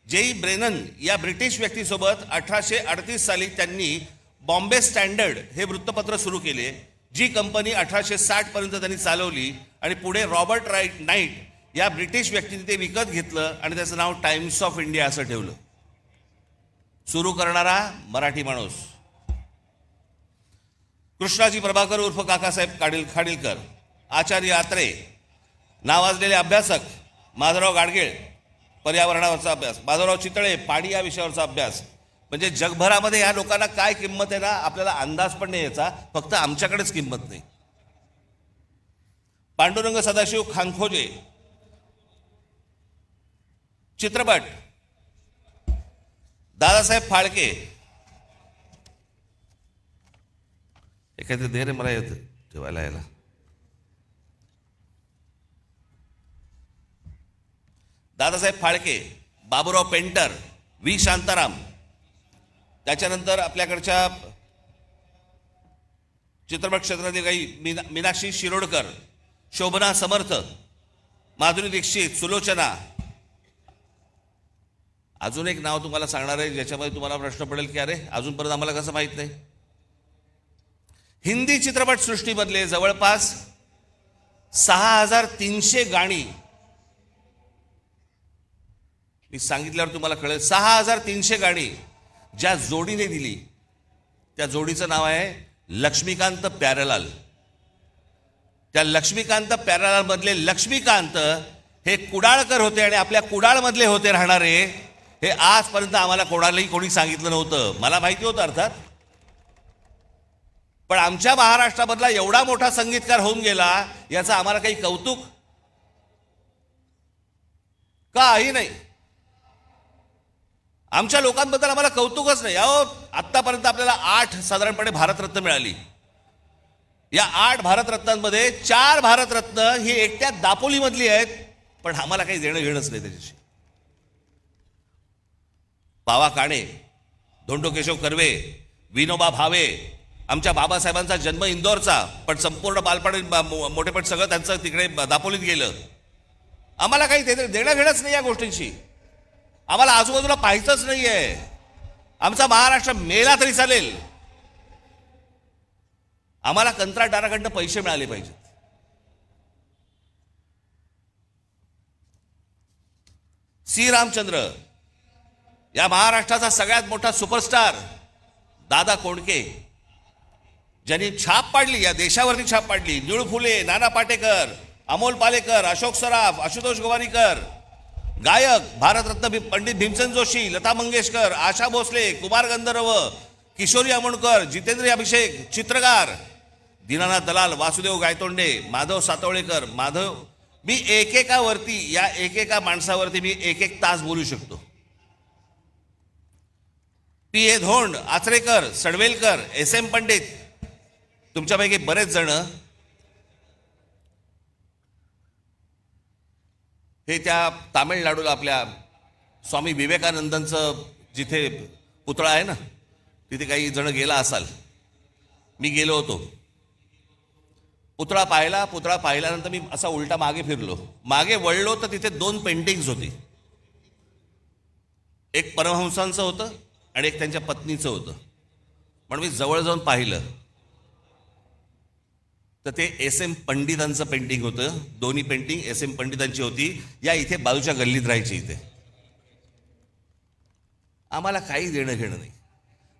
जेई ब्रेनन या ब्रिटिश व्यक्तीसोबत 1838 साली त्यांनी बॉम्बे स्टँडर्ड हे वृत्तपत्र सुरू केले, जी कंपनी 1860 पर्यंत त्यांनी चालवली. आणि पुढे रॉबर्ट नाईट या ब्रिटिश व्यक्तीने ते विकत घेतलं आणि त्याचं नाव टाइम्स ऑफ इंडिया असं ठेवलं. सुरू करणारा मराठी माणूस कृष्णाजी प्रभाकर उर्फ काकासाहेब खाडीलकर. आचार्य आत्रे, नावाजलेले अभ्यासक माधवराव गाडगीळ, पर्यावरणावरचा अभ्यास, माधवराव चितळे, पाणी या विषयावरचा अभ्यास. म्हणजे जगभरामध्ये या लोकांना काय किंमत आहे ना, आपल्याला अंदाज पण नाही याचा, फक्त आमच्याकडेच किंमत नाही. पांडुरंग सदाशिव खानखोजे, चित्रपट, दादासाहेब फाळके. एखादे दे रे मला येत ठेवायला यायला. Dadasaheb Phalke, Baburao painter, V Shantaram. त्याच्यानंतर आपल्याकडच्या चित्रपट क्षेत्रातील काही मीनाक्षी शिरोडकर, शोभना समर्थ, माधुरी दीक्षित, सुलोचना. अजून एक नाव तुम्हाला सांगणार आहे ज्याच्यामध्ये तुम्हाला प्रश्न पडेल की अरे अजूनपर्यंत आम्हाला कसं माहित नाही. हिंदी चित्रपट सृष्टीमधले जवळपास 6300 गाणी, मी सांगितल्यावर तुम्हाला कळेल, 6300 गाणी ज्या जोडीने दिली त्या जोडीचं नाव आहे लक्ष्मीकांत प्यारेलाल. त्या लक्ष्मीकांत प्यारेलाल मधले लक्ष्मीकांत हे कुडाळकर होते आणि आपल्या कुडाळमधले होते राहणारे. हे आजपर्यंत आम्हाला कोणालाही कोणी सांगितलं नव्हतं. मला माहिती होतं अर्थात, पण आमच्या महाराष्ट्रामधला एवढा मोठा संगीतकार होऊन गेला याचं आम्हाला काही कौतुक काही नाही. आमच्या लोकांबद्दल आम्हाला कौतुकच नाही. अहो, आत्तापर्यंत आपल्याला 8 साधारणपणे भारतरत्न मिळाली. या 8 भारतरत्नांमध्ये 4 भारतरत्न ही एकट्या दापोलीमधली आहेत, पण आम्हाला काही देणं घेणंच नाही त्याच्याशी. बावा काणे, धोंडो केशव कर्वे, विनोबा भावे, आमच्या बाबासाहेबांचा जन्म इंदोरचा, पण संपूर्ण बालपण मोठेपण सगळं त्यांचं तिकडे दापोलीत गेलं. आम्हाला काही देणं घेणंच नाही या गोष्टींशी. आम्हाला आजूबाजूला पाहायचंच नाहीये. आमचा महाराष्ट्र मेला तरी चालेल. आम्हाला कंत्राटदाराकडनं पैसे मिळाले पाहिजेत. सी रामचंद्र, या महाराष्ट्राचा सगळ्यात मोठा सुपरस्टार दादा कोंडके, ज्यांनी छाप पाडली, या देशावरती छाप पाडली. निळू फुले, नाना पाटेकर, अमोल पालेकर, अशोक सराफ, आशुतोष गोवारीकर, गायक भारतरत्न पंडित भीमसेन जोशी, लता मंगेशकर, आशा भोसले, कुमार गंधर्व, किशोरी आमोणकर, जितेंद्र अभिषेक, चित्रकार दीनानाथ दलाल, वासुदेव गायतोंडे, माधव सातवळेकर. मी एकेकावरती, या एकेका माणसावरती मी एक तास बोलू शकतो. P.A. धोंड, आचरेकर, सडवेलकर, S.M. पंडित, तुमच्यापैकी बरेच जण हे त्या तामिळनाडूला आपल्या स्वामी विवेकानंदांचं जिथे पुतळा आहे ना, तिथे काही जण गेला असाल. मी गेलो होतो. पुतळा पाहिल्यानंतर मी असा उलटा मागे फिरलो. मागे वळलो तर तिथे 2 पेंटिंग्स होती. एक परमहंसांचं होतं आणि एक त्यांच्या पत्नीचं होतं. पण मी जवळ जाऊन पाहिलं तर ते S.M. पंडितांचं पेंटिंग होतं. दोन्ही पेंटिंग S.M. पंडितांची होती. या इथे बाजूच्या गल्लीत राहायची. इथे आम्हाला काही देणं घेणं नाही.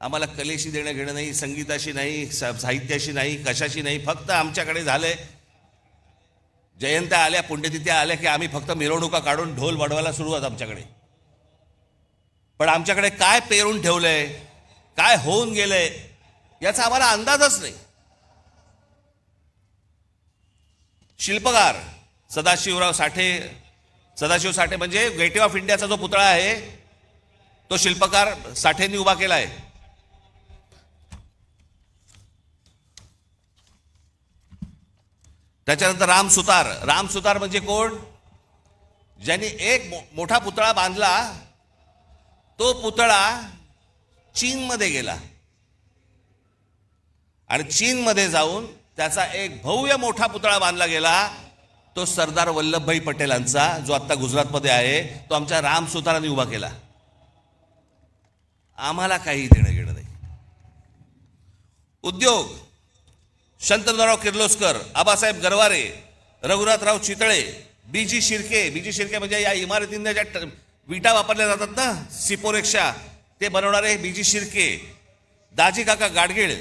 आम्हाला कलेशी देणं घेणं नाही, संगीताशी नाही, साहित्याशी नाही, कशाशी नाही. फक्त आमच्याकडे झालंय जयंत्या आल्या, पुण्यतिथ्या आल्या की आम्ही फक्त मिरवणुका काढून ढोल वाढवायला सुरुवात आमच्याकडे. पण आमच्याकडे काय पेरून ठेवलंय, काय होऊन गेलंय याचा आम्हाला अंदाजच नाही. शिल्पकार सदाशिव साठे म्हणजे गेटवे ऑफ इंडियाचा जो पुतळा आहे तो शिल्पकार साठेंनी उभा केला आहे. त्याच्यानंतर राम सुतार म्हणजे कोण? ज्यांनी एक मोठा पुतळा बांधला. तो पुतळा चीनमध्ये गेला आणि चीनमध्ये जाऊन त्याचा एक भव्य मोठा पुतळा बांधला गेला. तो सरदार वल्लभभाई पटेलांचा, जो आता गुजरातमध्ये आहे, तो आमच्या राम सुतारांनी उभा केला. आम्हाला काही देणं घेणं नाही. उद्योग शंतनुराव किर्लोस्कर, आबासाहेब गरवारे, रघुनाथराव चितळे, बीजी शिर्के म्हणजे या इमारतींना ज्या विटा वापरल्या जातात ना, सिपोरेक्षा, ते बनवणारे बीजी शिर्के, दाजी काका गाडगीळ,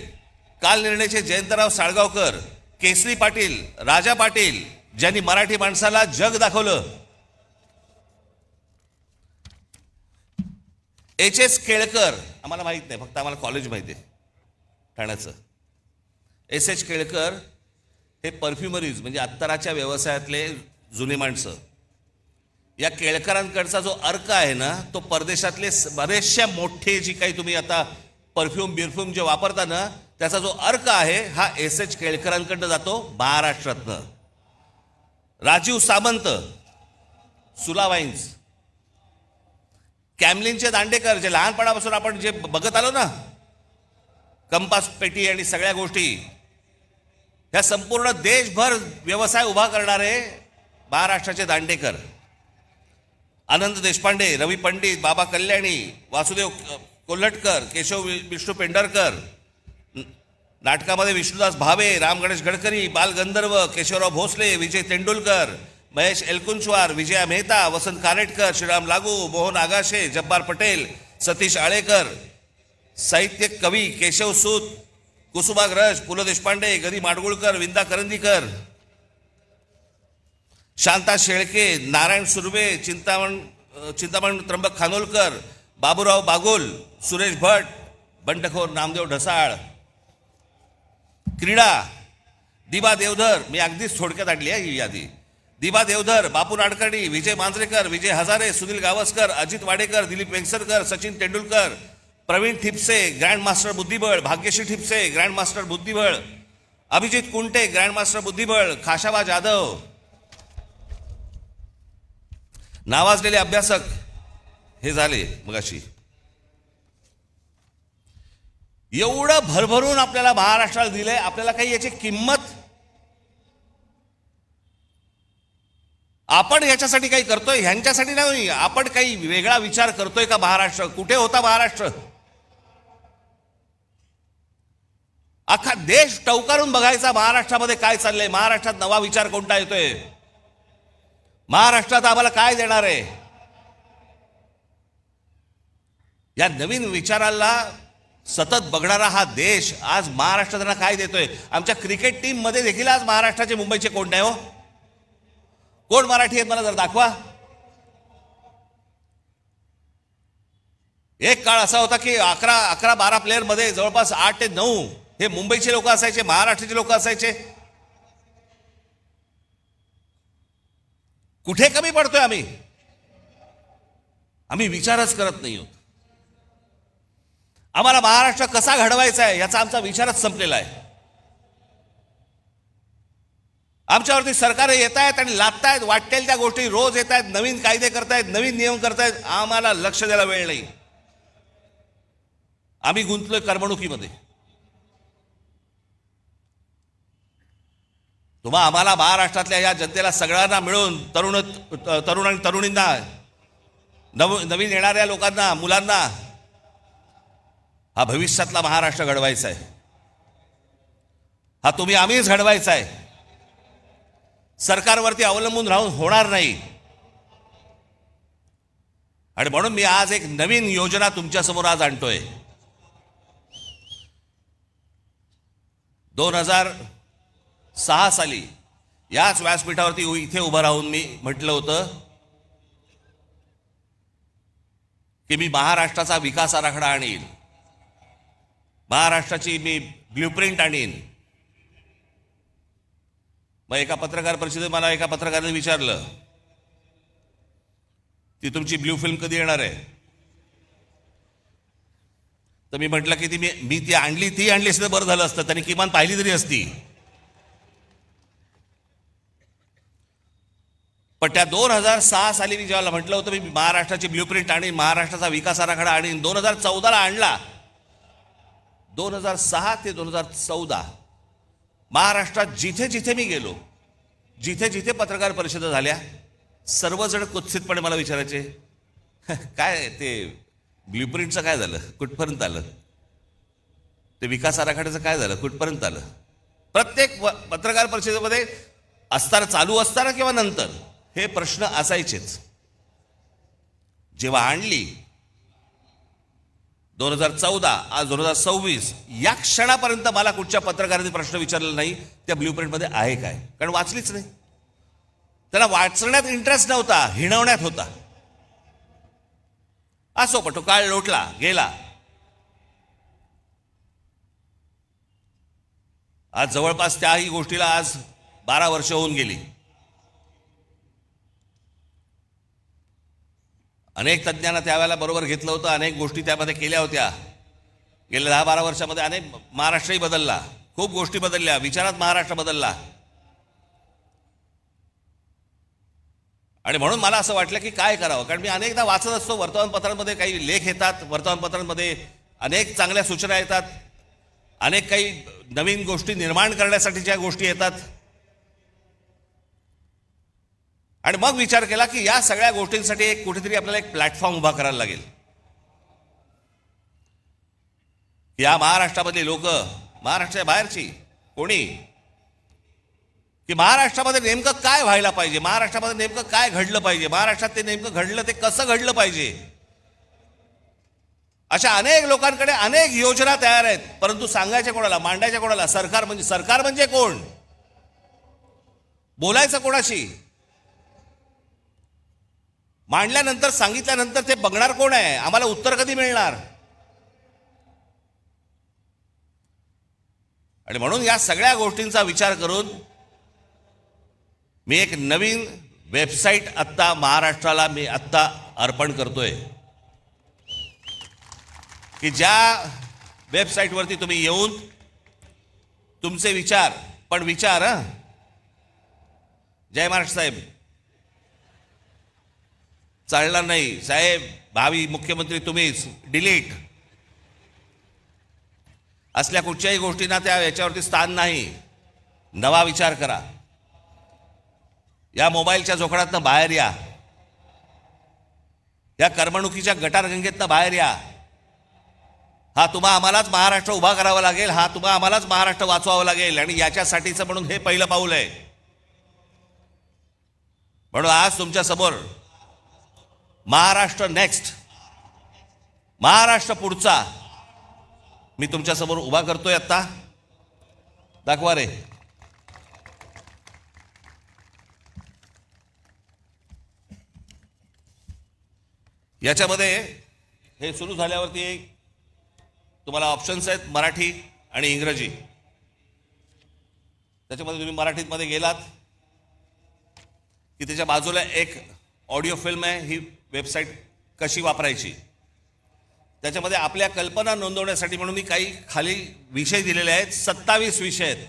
काल निर्णयचे जयंतराव साळगावकर, केसरी पाटील, राजा पाटील, ज्यांनी मराठी माणसाला जग दाखवलं. H.S. केळकर, आम्हाला माहित नाही, फक्त आम्हाला कॉलेज माहिती आहे ठाण्याचं. S.H. केळकर हे परफ्युमरीज म्हणजे अत्तराच्या व्यवसायातले जुने माणसं. या केळकरांकडचा जो अर्क आहे ना, तो परदेशातले बरेचशा मोठे जी काही तुम्ही आता परफ्यूम जे वापरता ना, त्याचा जो अर्क आहे हा S.H. केळकरांकडनं जातो महाराष्ट्रातनं. राजीव सामंत, सुला वाईन्स, कॅमलिनचे दांडेकर, जे लहानपणापासून आपण जे बघत आलो ना, कंपास पेटी आणि सगळ्या गोष्टी, ह्या संपूर्ण देशभर व्यवसाय उभा करणारे महाराष्ट्राचे दांडेकर, आनंद देशपांडे, रवी पंडित, बाबा कल्याणी, वासुदेव कोल्हटकर, केशव विष्णू पेंढारकर, नाटकामध्ये विष्णुदास भावे, राम गणेश गडकरी, बाल गंधर्व, केशवराव भोसले, विजय तेंडुलकर, महेश एलकुंचवार, विजया मेहता, वसंत कानेटकर, श्रीराम लागू, मोहन आगाशे, जब्बार पटेल, सतीश आळेकर, साहित्य कवी केशव सूत, कुसुमाग्रज, पु ल देशपांडे, गदी माडगुळकर, विंदा करंदीकर, शांता शेळके, नारायण सुर्वे, चिंतामण त्र्यंबक खानोलकर, बाबूराव बागोल, सुरेश भट, बंडखोर नामदेव ढसाळ. क्रीडा दिबा देवधर, मी अगदीच थोडक्यात आणली आहे ही यादी. दिबा देवधर, बापू नाडकर्णी, विजय मांजरेकर, विजय हजारे, सुनील गावस्कर, अजित वाडेकर, दिलीप वेंगसरकर, सचिन तेंडुलकर, प्रवीण ठिपसे, ग्रँड मास्टर बुद्धिबळ, भाग्यश्री ठिपसे, ग्रँड मास्टर बुद्धिबळ, अभिजित कुंटे, ग्रँड मास्टर बुद्धिबळ, खाशाबा जाधव, नावाजलेले अभ्यासक हे झाले मगाशी. एवढं भरभरून आपल्याला महाराष्ट्राला दिलंय, आपल्याला काही याची किंमत, आपण याच्यासाठी काही करतोय, ह्यांच्यासाठी नाही, आपण काही वेगळा विचार करतोय का? महाराष्ट्र कुठे होता? महाराष्ट्र अख्खा देश टवकारून बघायचा महाराष्ट्रामध्ये काय चाललंय, महाराष्ट्रात नवा विचार कोणता येतोय, महाराष्ट्रात आम्हाला काय देणार आहे. या नवीन विचाराला सतत बघणारा हा देश आज महाराष्ट्र त्यांना काय देतोय. आमच्या क्रिकेट टीम मध्ये देखील आज महाराष्ट्राचे, मुंबईचे कोण नाही हो? कोण मराठी आहेत मला जर दाखवा. एक काळ असा होता की 11-12 प्लेयर मध्ये जवळपास 8 ते 9 हे मुंबईचे लोक असायचे, महाराष्ट्राचे लोक असायचे. कुठे कमी पडतोय आम्ही? आम्ही विचारच करत नाही आहोत. आम्हाला महाराष्ट्र कसा घडवायचा आहे याचा आमचा विचारच संपलेला आहे. आमच्यावरती सरकार येत आहेत आणि लादतायत, वाटेल त्या गोष्टी रोज येत आहेत, नवीन कायदे करतायत, नवीन नियम करतायत. आम्हाला लक्ष द्यायला वेळ नाही. आम्ही गुंतलोय करमणुकीमध्ये. आम्हाला महाराष्ट्रातल्या या जनतेला सगळ्यांना मिळून, तरुण आणि तरुणींना, नवीन येणाऱ्या लोकांना, मुलांना हा भविष्यातला महाराष्ट्र घडवायचा आहे. हा तुम्ही आम्हीच घडवायचा आहे. सरकारवरती अवलंबून राहून होणार नाही. आणि म्हणून मी आज एक नवीन योजना तुमच्या समोर आज आणतोय. 2006 साली याच व्यासपीठावरती इथे उभं राहून मी म्हटलं होतं की मी महाराष्ट्राचा विकास आराखडा आणीन, महाराष्ट्राची मी ब्ल्यूप्रिंट आणीन. मग एका पत्रकार परिषदेत मला एका पत्रकाराने विचारलं ती तुमची ब्ल्यू फिल्म कधी येणार आहे? तर मी म्हटलं की मी ती आणली असतं बरं झालं असतं, त्यांनी किमान पाहिली तरी असती. पण त्या 2006 साली मी जेव्हा म्हटलं होतं मी महाराष्ट्राची ब्ल्यूप्रिंट आणीन, महाराष्ट्राचा विकास आराखडा आणीन, 2014ला आणला. 2006 ते 2014 महाराष्ट्रात जिथे जिथे मी गेलो, जिथे जिथे पत्रकार परिषदा झाल्या, सर्वजण कुत्सितपणे मला विचारायचे काय ते ब्ल्यूप्रिंटचं काय झालं, कुठपर्यंत आलं, ते विकास आराखड्याचं काय झालं, कुठपर्यंत आलं. प्रत्येक पत्रकार परिषदेमध्ये असताना, चालू असताना किंवा नंतर हे प्रश्न असायचेच. जेव्हा आणली 2014, आज 2026, या क्षणापर्यंत मला कुठच्या पत्रकारांनी प्रश्न विचारलेला नाही त्या ब्ल्यूप्रिंटमध्ये आहे काय, कारण वाचलीच नाही. त्याला वाचण्यात इंटरेस्ट नव्हता, हिणवण्यात होता. असो, पण तो काळ लोटला गेला. आज जवळपास त्याही गोष्टीला आज 12 वर्ष होऊन गेली. अनेक तज्ज्ञांना त्यावेळेला बरोबर घेतलं होतं, अनेक गोष्टी त्यामध्ये केल्या होत्या. गेल्या 10-12 वर्षामध्ये अनेक, महाराष्ट्रही बदलला, खूप गोष्टी बदलल्या, विचारात महाराष्ट्र बदलला. आणि म्हणून मला असं वाटलं की काय करावं, कारण मी अनेकदा वाचत असतो वर्तमानपत्रांमध्ये, काही लेख येतात वर्तमानपत्रांमध्ये, अनेक चांगल्या सूचना येतात. अनेक काही नवीन गोष्टी निर्माण करण्यासाठी ज्या गोष्टी येतात, आणि मग विचार केला की या सगळ्या गोष्टींसाठी एक कुठेतरी आपल्याला एक प्लॅटफॉर्म उभा करायला लागेल. या महाराष्ट्रामधली लोक, महाराष्ट्राच्या बाहेरची कोणी, की महाराष्ट्रामध्ये नेमकं काय व्हायला पाहिजे, महाराष्ट्रामध्ये नेमकं काय घडलं पाहिजे, महाराष्ट्रात ते नेमकं घडलं ते कसं घडलं पाहिजे, अशा अनेक लोकांकडे अनेक योजना तयार आहेत. परंतु सांगायच्या कोणाला, मांडायच्या कोणाला? सरकार म्हणजे कोण, बोलायचं कोणाशी, मांडल्यानंतर सांगितल्यानंतर ते बघणार कोण आहे, आम्हाला उत्तर कधी मिळणार? आणि म्हणून या सगळ्या गोष्टींचा विचार करून मी एक नवीन वेबसाईट आत्ता महाराष्ट्राला मी आत्ता अर्पण करतोय, की ज्या वेबसाईटवरती तुम्ही येऊन तुमचे विचार, पण विचार जय महाराष्ट्र साहेब, चालणार नाही साहेब, भावी मुख्यमंत्री तुम्हीच, डिलीट, असल्या कुठच्याही गोष्टींना त्या याच्यावरती स्थान नाही. नवा विचार करा, या मोबाईलच्या जोखडातनं बाहेर या, या करमणुकीच्या गटारगंगेतनं बाहेर या. हा तुम्हा आम्हालाच महाराष्ट्र उभा करावा लागेल, हा तुम्हा आम्हालाच महाराष्ट्र वाचवावं लागेल, आणि याच्यासाठीचं म्हणून हे पहिलं पाऊल आहे. म्हणून आज तुमच्या समोर महाराष्ट्र नेक्स्ट, महाराष्ट्र पुढचा मी तुमच्या समोर उभा करतोय. आता दाखवा रे, याच्यामध्ये हे सुरू झाल्यावरती तुम्हाला ऑप्शन्स आहेत, मराठी आणि इंग्रजी. त्याच्यामध्ये तुम्ही मराठीमध्ये गेलात की त्याच्या बाजूला एक ऑडिओ फिल्म आहे, ही वेबसाईट कशी वापरायची. त्याच्यामध्ये आपल्या कल्पना नोंदवण्यासाठी म्हणून मी काही खाली विषय दिलेले आहेत, 27 विषय आहेत.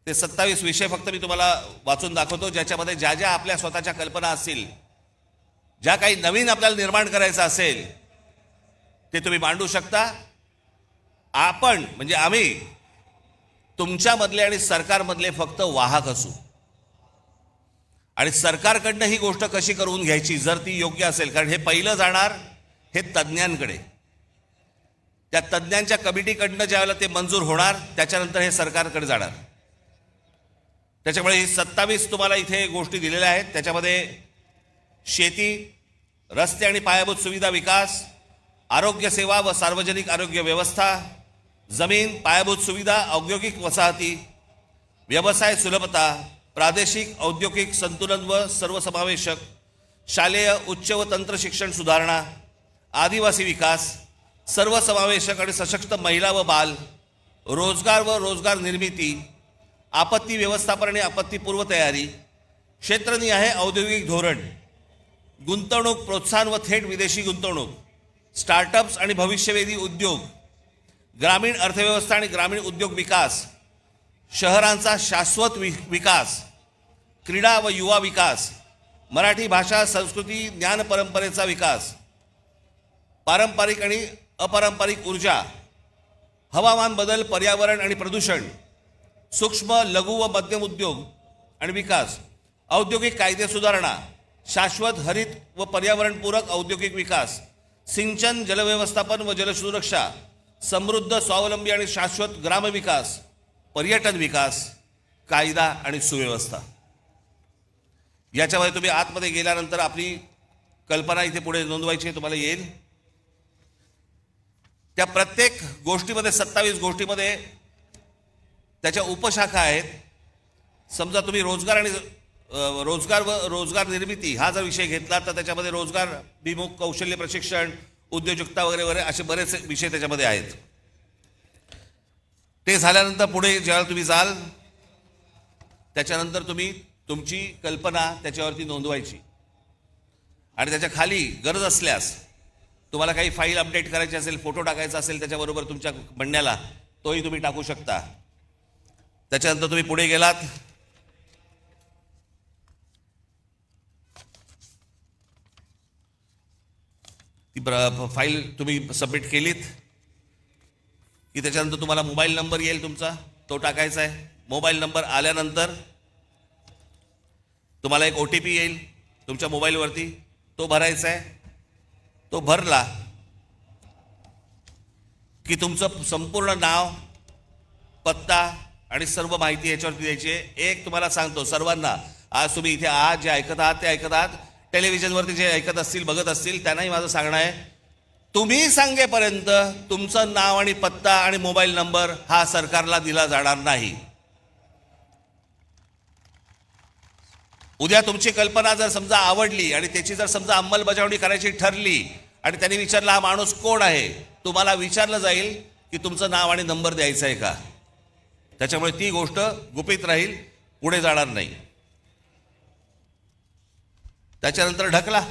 ते 27 विषय फक्त मी तुम्हाला वाचून दाखवतो, ज्याच्यामध्ये ज्या ज्या आपल्या स्वतःच्या कल्पना असतील, ज्या काही नवीन आपल्याला निर्माण करायचं असेल ते तुम्ही मांडू शकता. आपण म्हणजे आम्ही तुमच्यामधले आणि सरकारमधले फक्त वाहक असू, आणि सरकारकडनं ही गोष्ट कशी करून घ्यायची जर ती योग्य असेल, कारण हे पहिलं जाणार हे तज्ज्ञांकडे, त्या तज्ज्ञांच्या कमिटीकडनं ज्यावेळेला ते मंजूर होणार त्याच्यानंतर हे सरकारकडे जाणार. त्याच्यामुळे ही 27 तुम्हाला इथे गोष्टी दिलेल्या आहेत. त्याच्यामध्ये शेती, रस्ते आणि पायाभूत सुविधा विकास, आरोग्य सेवा व सार्वजनिक आरोग्य व्यवस्था, जमीन, पायाभूत सुविधा, औद्योगिक वसाहती, व्यवसाय सुलभता, प्रादेशिक औद्योगिक संतुलन व सर्वसमावेशक, शालेय उच्च व तंत्र शिक्षण सुधारणा, आदिवासी विकास, सर्वसमावेशक आणि सशक्त महिला व बाल, रोजगार व रोजगार निर्मिती, आपत्ती व्यवस्थापन आणि आपत्तीपूर्व तयारी, क्षेत्रनिहाय औद्योगिक धोरण, गुंतवणूक प्रोत्साहन व थेट विदेशी गुंतवणूक, स्टार्टअप्स आणि भविष्यवेधी उद्योग, ग्रामीण अर्थव्यवस्था आणि ग्रामीण उद्योग विकास, शहरांचा शाश्वत विकास, क्रीडा व युवा विकास, मराठी भाषा संस्कृती ज्ञान परंपरेचा विकास, पारंपरिक आणि अपारंपरिक ऊर्जा, हवामान बदल, पर्यावरण आणि प्रदूषण, सूक्ष्म लघु व मध्यम उद्योग आणि विकास, औद्योगिक कायदे सुधारणा, शाश्वत हरित व पर्यावरणपूरक औद्योगिक विकास, सिंचन, जलव्यवस्थापन व जलसुरक्षा, समृद्ध स्वावलंबी आणि शाश्वत ग्रामविकास, पर्यटन विकास, कायदा आणि सुव्यवस्था. याच्यामध्ये तुम्ही आतमध्ये गेल्यानंतर आपली कल्पना इथे पुढे नोंदवायची तुम्हाला येईल. त्या प्रत्येक गोष्टीमध्ये 27 गोष्टीमध्ये त्याच्या उपशाखा आहेत. समजा तुम्ही रोजगार आणि रोजगार व रोजगार निर्मिती हा जर विषय घेतला तर त्याच्यामध्ये रोजगार विमुख, कौशल्य प्रशिक्षण, उद्योजकता वगैरे वगैरे असे बरेच विषय त्याच्यामध्ये आहेत. ते झाल्यानंतर पुढे जेव्हा तुम्ही जाल त्याच्यानंतर तुम्ही तुमची कल्पना त्याच्यावरती नोंदवायची, आणि त्याच्या खाली गरज असल्यास तुम्हाला काही फाईल अपडेट करायची असेल, फोटो टाकायचा असेल त्याच्याबरोबर तुमच्या म्हणण्याला, तोही तुम्ही टाकू शकता. त्याच्यानंतर तुम्ही पुढे गेलात ती फाईल तुम्ही सबमिट केलीत की त्याच्यानंतर तुम्हाला मोबाईल नंबर येईल तुमचा, तो टाकायचा आहे. मोबाईल नंबर आल्यानंतर तुम्हाला एक OTP येईल तुमच्या मोबाईलवरती, तो भरायचा आहे. तो भरला की तुमचं संपूर्ण नाव, पत्ता आणि सर्व माहिती याच्यावरती द्यायची आहे. एक तुम्हाला सांगतो सर्वांना, आज तुम्ही इथे आहात, जे ऐकत आहात ते ऐकत आहात, टेलिव्हिजनवरती जे ऐकत असतील बघत असतील त्यांनाही माझं सांगणं आहे, तुम्ही सांगेपर्यंत तुमचं नाव आणि पत्ता आणि मोबाईल नंबर हा सरकारला दिला जाणार नाही. उद्या तुमची कल्पना जर समजा आवडली आणि त्याची जर समजा अंमलबजावणी करायची ठरली आणि त्यांनी विचारलं हा माणूस कोण आहे, तुम्हाला विचारलं जाईल की तुमचं नाव आणि नंबर द्यायचं आहे का. त्याच्यामुळे ती गोष्ट गुपित राहील, पुढे जाणार नाही. त्याच्यानंतर ढकला.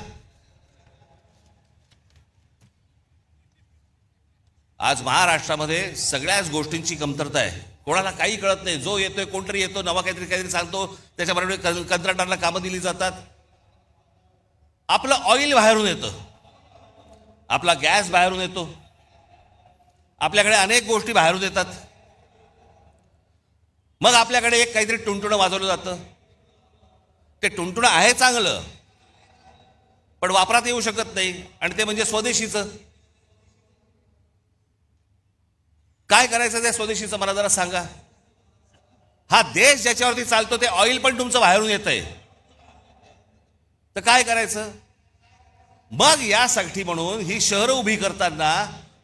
आज महाराष्ट्रामध्ये सगळ्याच गोष्टींची कमतरता आहे. कोणाला काही कळत नाही. जो येतोय, कोणतरी येतो, नवा काहीतरी सांगतो, त्याच्याबरोबर कंत्राटदारांना कामं दिली जातात. आपलं ऑइल बाहेरून येतं, आपला गॅस बाहेरून येतो, आपल्याकडे अनेक गोष्टी बाहेरून येतात. मग आपल्याकडे एक काहीतरी टुणटुणं वाजवलं जातं. ते टुणटुणं आहे चांगलं, पण वापरात येऊ शकत नाही, आणि ते म्हणजे स्वदेशीचं. काय करायचं त्या स्वदेशीचं मला जरा सांगा. हा देश ज्याच्यावरती चालतो ते ऑइल पण तुमचं बाहेरून येतंय, तर काय करायचं. मग यासाठी म्हणून ही शहरं उभी करताना,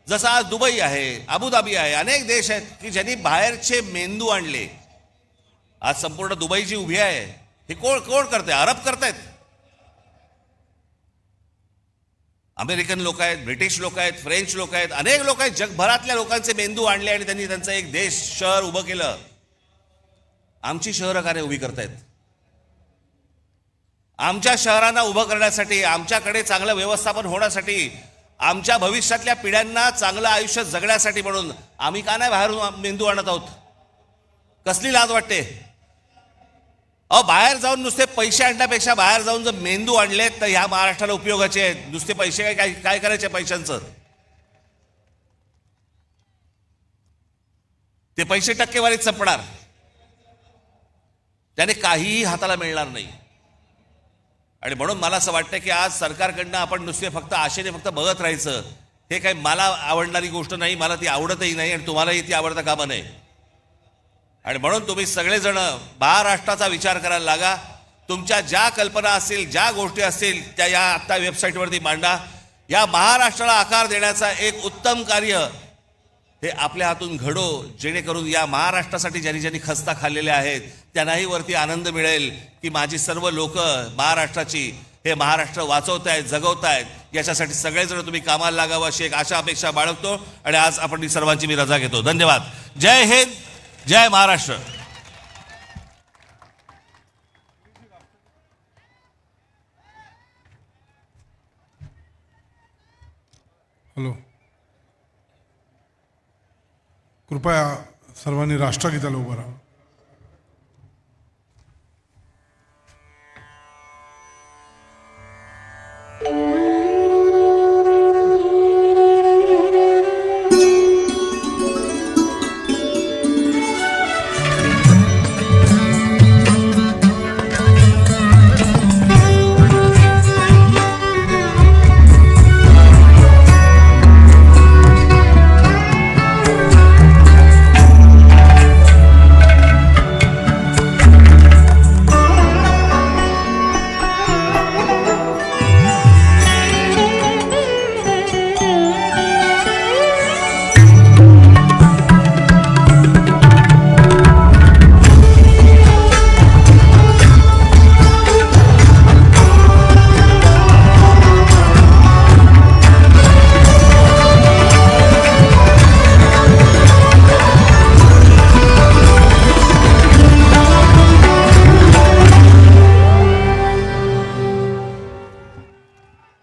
जसं आज दुबई आहे, अबुधाबी आहे, अनेक देश आहेत की ज्यांनी बाहेरचे मेंदू आणले. आज संपूर्ण दुबई जी उभी आहे हे कोण कोण करते? अरब करतायत, अमेरिकन लोक आहेत, ब्रिटिश लोक आहेत, फ्रेंच लोक आहेत, अनेक लोक आहेत. जगभरातल्या लोकांचे मेंदू आणले आणि त्यांनी त्यांचं एक देश, शहर उभं केलं. आमची शहरं का नाही उभी करतायत? आमच्या शहरांना उभं करण्यासाठी, आमच्याकडे चांगलं व्यवस्थापन होण्यासाठी, आमच्या भविष्यातल्या पिढ्यांना चांगलं आयुष्य जगण्यासाठी म्हणून आम्ही का नाही बाहेरून मेंदू आणत आहोत? कसली लाज वाटते. अहो, बाहेर जाऊन नुसते पैसे आणण्यापेक्षा बाहेर जाऊन जर मेंदू आणले तर ह्या महाराष्ट्राला उपयोगाचे आहेत. नुसते पैसे काय काय करायचे पैशांचं? ते पैसे टक्केवारीत संपणार, त्याने काहीही हाताला मिळणार नाही. आणि म्हणून मला असं वाटतं की आज सरकारकडनं आपण नुसते फक्त आशेने फक्त बघत राहायचं, हे काही मला आवडणारी गोष्ट नाही. मला ती आवडतही नाही आणि तुम्हालाही ती आवडता कामा नये. आणि म्हणून तुम्ही सगळेजण महाराष्ट्राचा विचार करायला लागा. तुमच्या ज्या कल्पना असतील, ज्या गोष्टी असतील, त्या या आत्ता वेबसाईटवरती मांडा. या महाराष्ट्राला आकार देण्याचा एक उत्तम कार्य हे आपल्या हातून घडो, जेणेकरून या महाराष्ट्रासाठी ज्यांनी ज्यांनी खस्ता खाल्लेल्या आहेत त्यांनाही वरती आनंद मिळेल की माझी सर्व लोक महाराष्ट्राची, हे महाराष्ट्र वाचवतायत, जगवतायत. याच्यासाठी सगळेजण तुम्ही कामाला लागावं अशी एक आशा अपेक्षा बाळगतो. आणि आज आपण सर्वांची मी रजा घेतो. धन्यवाद. जय हिंद, जय महाराष्ट्र. हॅलो, कृपया सर्वांनी राष्ट्रगीताला उभं राहा.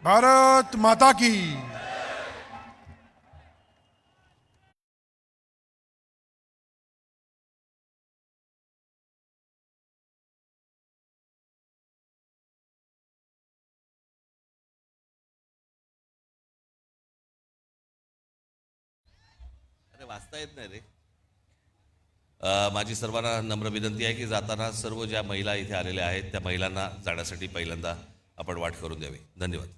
भारत माता की. वाचता येत नाही रे. माझी सर्वांना नम्र विनंती आहे की जाताना सर्व ज्या महिला इथे आलेल्या आहेत त्या महिलांना जाण्यासाठी पहिल्यांदा आपण वाट करून द्यावी. धन्यवाद.